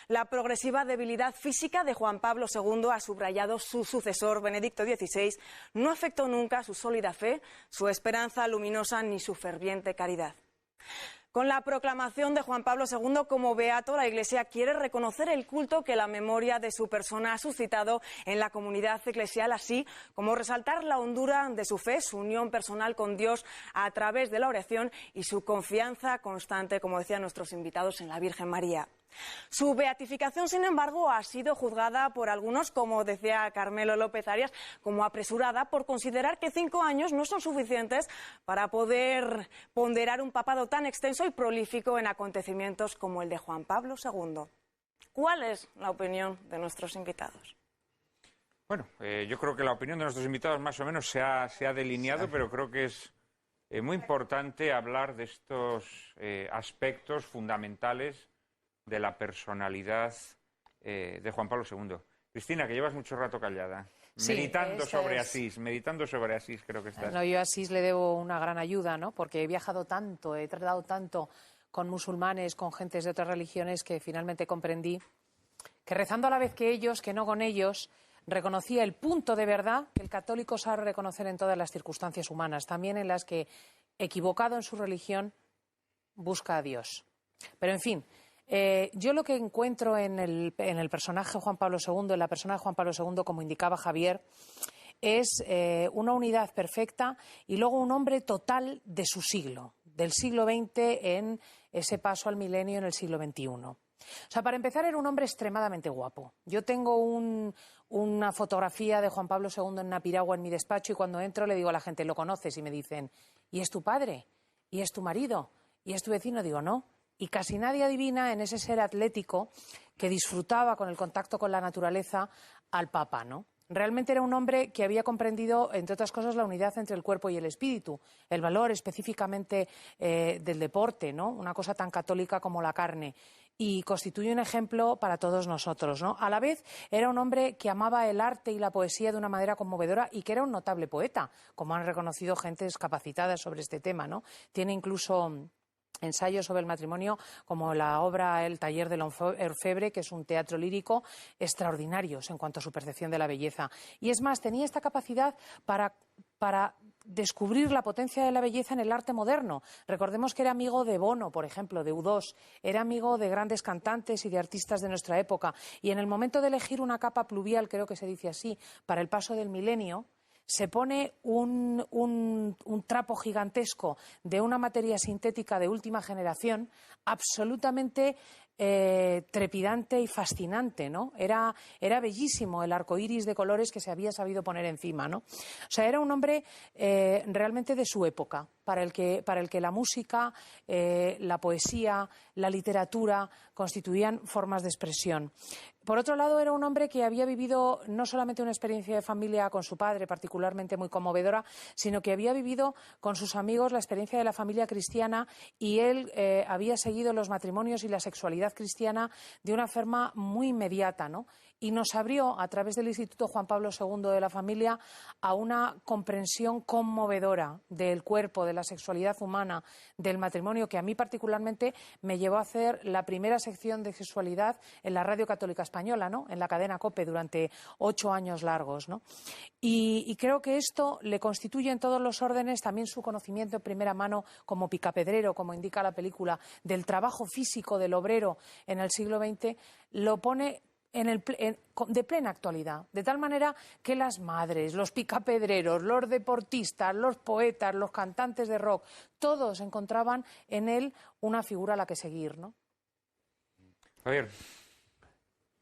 La progresiva debilidad física de Juan Pablo II, ha subrayado su sucesor Benedicto XVI, no afectó nunca su sólida fe, su esperanza luminosa ni su ferviente caridad. Con la proclamación de Juan Pablo II como beato, la Iglesia quiere reconocer el culto que la memoria de su persona ha suscitado en la comunidad eclesial, así como resaltar la hondura de su fe, su unión personal con Dios a través de la oración y su confianza constante, como decían nuestros invitados, en la Virgen María. Su beatificación, sin embargo, ha sido juzgada por algunos, como decía Carmelo López Arias, como apresurada por considerar que 5 años no son suficientes para poder ponderar un papado tan extenso y prolífico en acontecimientos como el de Juan Pablo II. ¿Cuál es la opinión de nuestros invitados? Bueno, yo creo que la opinión de nuestros invitados más o menos se ha delineado, pero creo que es muy importante hablar de estos aspectos fundamentales de la personalidad de Juan Pablo II. Cristina, que llevas mucho rato callada, Sí, meditando sobre Asís, creo que estás. No, yo a Asís le debo una gran ayuda, ¿no? Porque he viajado tanto, he tratado tanto con musulmanes, con gentes de otras religiones, que finalmente comprendí que rezando a la vez que ellos, que no con ellos, reconocía el punto de verdad que el católico sabe reconocer en todas las circunstancias humanas, también en las que, equivocado en su religión, busca a Dios. Pero, en fin, yo lo que encuentro en el personaje Juan Pablo II, en la persona de Juan Pablo II, como indicaba Javier, es una unidad perfecta y luego un hombre total de su siglo, del siglo XX en ese paso al milenio en el siglo XXI. O sea, para empezar, era un hombre extremadamente guapo. Yo tengo una fotografía de Juan Pablo II en una piragua en mi despacho y cuando entro le digo a la gente, ¿lo conoces? Y me dicen, ¿y es tu padre? ¿Y es tu marido? ¿Y es tu vecino? Digo, no. Y casi nadie adivina en ese ser atlético que disfrutaba con el contacto con la naturaleza al Papa, ¿no? Realmente era un hombre que había comprendido, entre otras cosas, la unidad entre el cuerpo y el espíritu, el valor específicamente del deporte, ¿no? Una cosa tan católica como la carne. Y constituye un ejemplo para todos nosotros, ¿no? A la vez, era un hombre que amaba el arte y la poesía de una manera conmovedora y que era un notable poeta, como han reconocido gentes capacitadas sobre este tema, ¿no? Tiene incluso ensayos sobre el matrimonio, como la obra El taller del orfebre, que es un teatro lírico extraordinarios en cuanto a su percepción de la belleza. Y es más, tenía esta capacidad para descubrir la potencia de la belleza en el arte moderno. Recordemos que era amigo de Bono, por ejemplo, de U2, era amigo de grandes cantantes y de artistas de nuestra época. Y en el momento de elegir una capa pluvial, creo que se dice así, para el paso del milenio, se pone un trapo gigantesco de una materia sintética de última generación absolutamente trepidante y fascinante, ¿no? Era bellísimo el arco iris de colores que se había sabido poner encima, ¿no? O sea, era un hombre realmente de su época, para el que la música, la poesía, la literatura constituían formas de expresión. Por otro lado, era un hombre que había vivido no solamente una experiencia de familia con su padre, particularmente muy conmovedora, sino que había vivido con sus amigos la experiencia de la familia cristiana y él había seguido los matrimonios y la sexualidad cristiana de una forma muy inmediata, ¿no? Y nos abrió, a través del Instituto Juan Pablo II de la Familia, a una comprensión conmovedora del cuerpo, de la sexualidad humana, del matrimonio, que a mí particularmente me llevó a hacer la primera sección de sexualidad en la Radio Católica Española, ¿no? En la cadena COPE durante 8 años largos, ¿no? Y creo que esto le constituye en todos los órdenes también su conocimiento en primera mano como picapedrero, como indica la película, del trabajo físico del obrero en el siglo XX, lo pone de plena actualidad, de tal manera que las madres, los picapedreros, los deportistas, los poetas, los cantantes de rock, todos encontraban en él una figura a la que seguir, ¿no? Javier.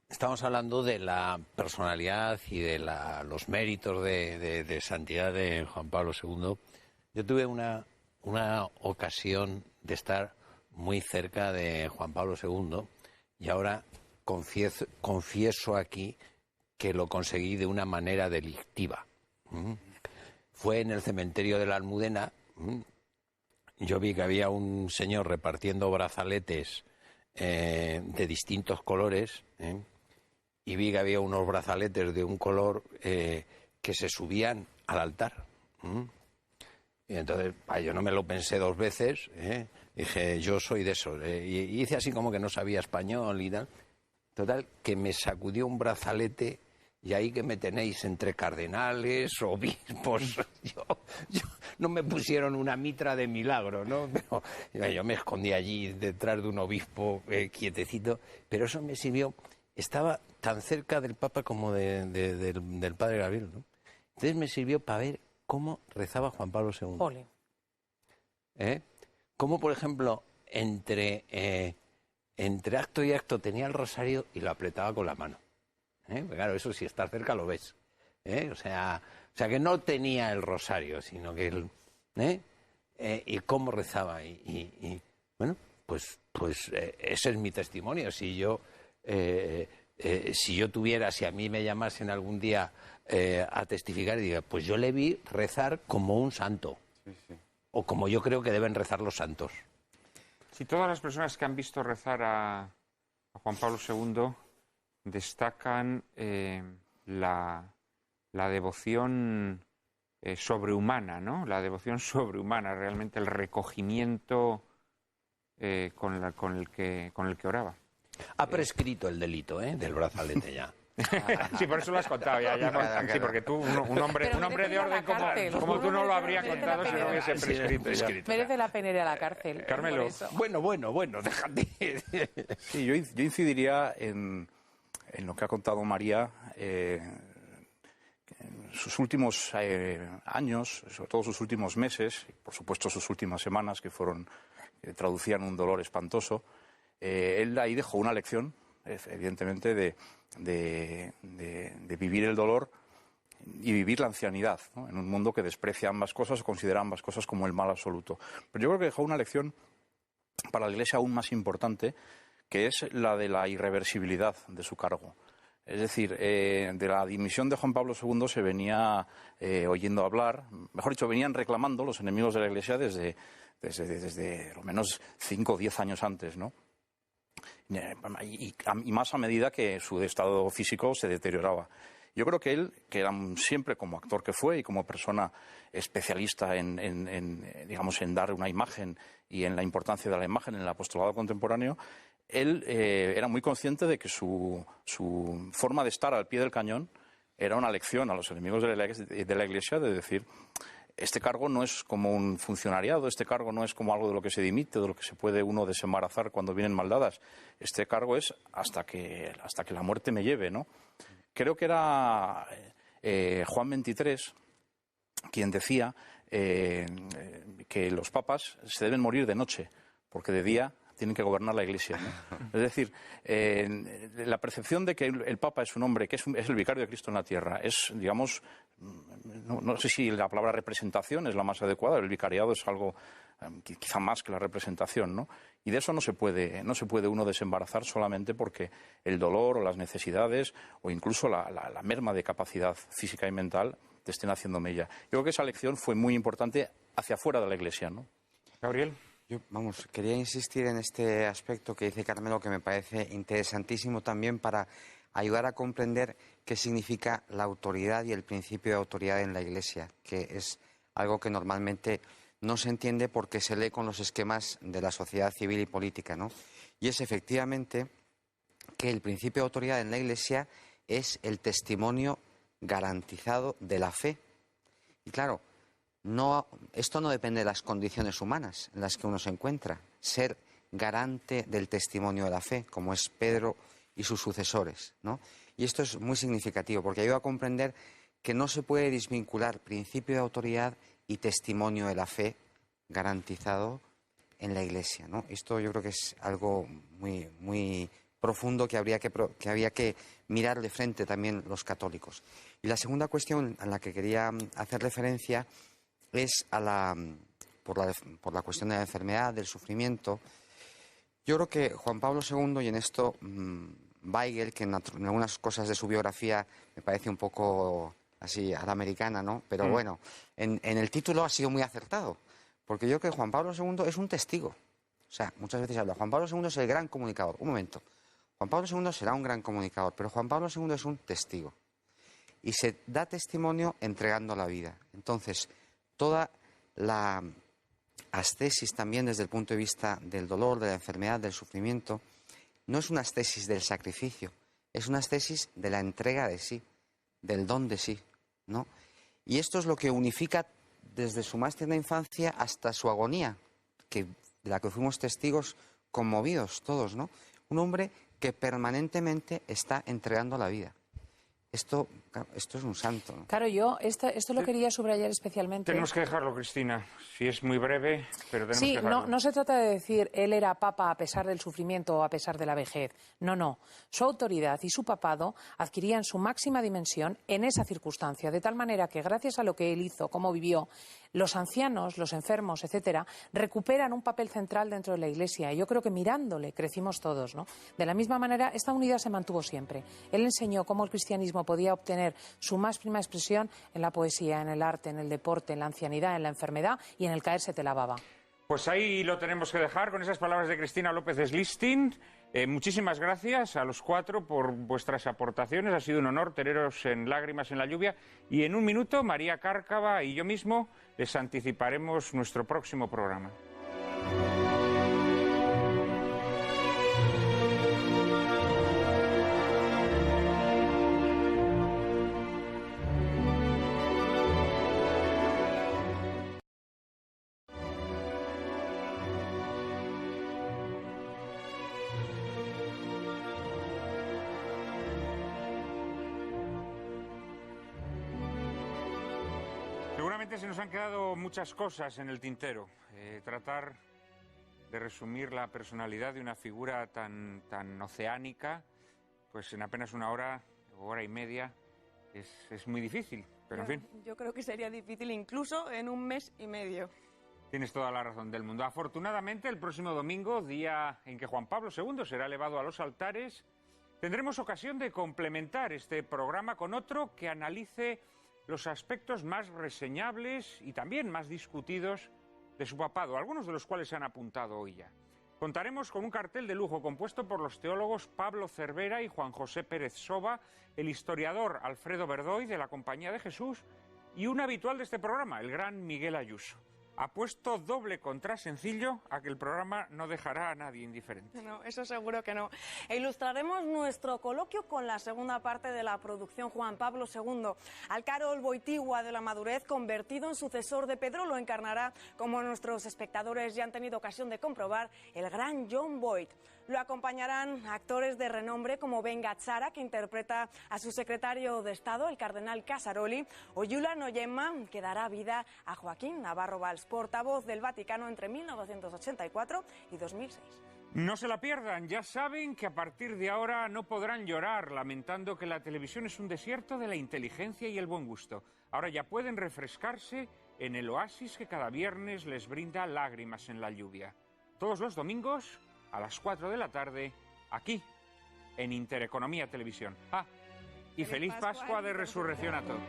Estamos hablando de la personalidad y de los méritos de santidad de Juan Pablo II. Yo tuve una ocasión de estar muy cerca de Juan Pablo II y ahora confieso aquí que lo conseguí de una manera delictiva. Fue en el cementerio de la Almudena. Yo vi que había un señor repartiendo brazaletes de distintos colores, y vi que había unos brazaletes de un color que se subían al altar. Y entonces yo no me lo pensé dos veces, dije, yo soy de esos. Y hice así como que no sabía español y tal. Total, que me sacudió un brazalete y ahí que me tenéis entre cardenales, obispos. No me pusieron una mitra de milagro, ¿no? Pero yo me escondí allí detrás de un obispo quietecito, pero eso me sirvió. Estaba tan cerca del Papa como del Padre Gabriel, ¿no? Entonces me sirvió para ver cómo rezaba Juan Pablo II. Ole. Cómo, por ejemplo, entre acto y acto tenía el rosario y lo apretaba con la mano. Pues claro, eso si estás cerca lo ves. O sea que no tenía el rosario, sino que y cómo rezaba. Y bueno, pues ese es mi testimonio. Si a mí me llamasen algún día a testificar, y diga, pues yo le vi rezar como un santo. Sí. O como yo creo que deben rezar los santos. Si todas las personas que han visto rezar a Juan Pablo II destacan la devoción sobrehumana, ¿no? La devoción sobrehumana, realmente el recogimiento con el que oraba. Ha prescrito el delito, del brazalete ya. Sí, por eso lo has contado ya. Sí, porque tú, un hombre de orden como tú no lo habría contado si no hubiese prescrito. Merece la pena ir a la cárcel. Carmelo. Bueno, déjate. Sí, yo incidiría en lo que ha contado María. En sus últimos años, sobre todo sus últimos meses, y por supuesto sus últimas semanas, que traducían un dolor espantoso, él ahí dejó una lección, evidentemente, de vivir el dolor y vivir la ancianidad, ¿no? En un mundo que desprecia ambas cosas o considera ambas cosas como el mal absoluto. Pero yo creo que dejó una lección para la Iglesia aún más importante, que es la de la irreversibilidad de su cargo. Es decir, de la dimisión de Juan Pablo II se venía oyendo hablar, mejor dicho, venían reclamando los enemigos de la Iglesia desde lo menos 5 o 10 años antes, ¿no? Y más a medida que su estado físico se deterioraba. Yo creo que él, que era siempre como actor que fue y como persona especialista en dar una imagen y en la importancia de la imagen en el apostolado contemporáneo, él era muy consciente de que su forma de estar al pie del cañón era una lección a los enemigos de la Iglesia de decir, este cargo no es como un funcionariado, este cargo no es como algo de lo que se dimite, de lo que se puede uno desembarazar cuando vienen maldadas. Este cargo es hasta que la muerte me lleve, ¿no? Creo que era Juan XXIII quien decía que los papas se deben morir de noche, porque de día tienen que gobernar la Iglesia, ¿no? Es decir, la percepción de que el Papa es un hombre que es el vicario de Cristo en la tierra es, digamos, no sé si la palabra representación es la más adecuada, el vicariado es algo quizá más que la representación, ¿no? Y de eso no se puede uno desembarazar solamente porque el dolor o las necesidades o incluso la merma de capacidad física y mental te estén haciendo mella. Yo creo que esa lección fue muy importante hacia afuera de la Iglesia, ¿no? Gabriel. Yo, quería insistir en este aspecto que dice Carmelo, que me parece interesantísimo también para ayudar a comprender qué significa la autoridad y el principio de autoridad en la Iglesia, que es algo que normalmente no se entiende porque se lee con los esquemas de la sociedad civil y política, ¿no? Y es efectivamente que el principio de autoridad en la Iglesia es el testimonio garantizado de la fe. Y claro, esto no depende de las condiciones humanas en las que uno se encuentra. Ser garante del testimonio de la fe, como es Pedro y sus sucesores, ¿no? Y esto es muy significativo porque ayuda a comprender que no se puede desvincular principio de autoridad y testimonio de la fe garantizado en la Iglesia, ¿no? Esto yo creo que es algo muy, muy profundo que había que mirar de frente también los católicos. Y la segunda cuestión a la que quería hacer referencia es por la cuestión de la enfermedad, del sufrimiento. Yo creo que Juan Pablo II, y en esto Weigel, que en algunas cosas de su biografía me parece un poco así a la americana, ¿no? Pero bueno, en el título ha sido muy acertado, porque yo creo que Juan Pablo II es un testigo. O sea, muchas veces habla, Juan Pablo II es el gran comunicador. Un momento, Juan Pablo II será un gran comunicador, pero Juan Pablo II es un testigo. Y se da testimonio entregando la vida. Entonces, toda la ascesis también desde el punto de vista del dolor, de la enfermedad, del sufrimiento, no es una ascesis del sacrificio, es una ascesis de la entrega de sí, del don de sí, ¿no? Y esto es lo que unifica desde su más tierna infancia hasta su agonía, de la que fuimos testigos conmovidos todos, ¿no? Un hombre que permanentemente está entregando la vida. Esto es un santo, ¿no? Claro, yo esto lo quería subrayar especialmente. Tenemos que dejarlo, Cristina. Si es muy breve, pero tenemos que dejarlo. Sí, no se trata de decir él era papa a pesar del sufrimiento o a pesar de la vejez. No. Su autoridad y su papado adquirían su máxima dimensión en esa circunstancia, de tal manera que gracias a lo que él hizo, cómo vivió, los ancianos, los enfermos, etcétera, recuperan un papel central dentro de la Iglesia. Y yo creo que mirándole crecimos todos, ¿no? De la misma manera, esta unidad se mantuvo siempre. Él enseñó cómo el cristianismo podía obtener su más prima expresión en la poesía, en el arte, en el deporte, en la ancianidad, en la enfermedad y en el caerse te la baba. Pues ahí lo tenemos que dejar con esas palabras de Cristina López Slistin. Muchísimas gracias a los cuatro por vuestras aportaciones. Ha sido un honor teneros en Lágrimas en la lluvia. Y en un minuto, María Cárcava y yo mismo les anticiparemos nuestro próximo programa. Seguramente se nos han quedado muchas cosas en el tintero. Tratar de resumir la personalidad de una figura tan oceánica, pues en apenas una hora o hora y media, es muy difícil. Pero en fin. Yo creo que sería difícil incluso en un mes y medio. Tienes toda la razón del mundo. Afortunadamente, el próximo domingo, día en que Juan Pablo II será elevado a los altares, tendremos ocasión de complementar este programa con otro que analice los aspectos más reseñables y también más discutidos de su papado, algunos de los cuales se han apuntado hoy ya. Contaremos con un cartel de lujo compuesto por los teólogos Pablo Cervera y Juan José Pérez Soba, el historiador Alfredo Verdoy de la Compañía de Jesús y un habitual de este programa, el gran Miguel Ayuso. Apuesto doble contra sencillo a que el programa no dejará a nadie indiferente. No, eso seguro que no. E ilustraremos nuestro coloquio con la segunda parte de la producción Juan Pablo II. Al Carol Wojtyła de la madurez, convertido en sucesor de Pedro, lo encarnará, como nuestros espectadores ya han tenido ocasión de comprobar, el gran Jon Voight. Lo acompañarán actores de renombre como Ben Gazzara, que interpreta a su secretario de Estado, el cardenal Casaroli, o Gyula Noyema, que dará vida a Joaquín Navarro Valls, portavoz del Vaticano entre 1984 y 2006. No se la pierdan, ya saben que a partir de ahora no podrán llorar lamentando que la televisión es un desierto de la inteligencia y el buen gusto. Ahora ya pueden refrescarse en el oasis que cada viernes les brinda Lágrimas en la lluvia. Todos los domingos a las 4 de la tarde, aquí, en Intereconomía Televisión. Y feliz Pascua de Resurrección a todos.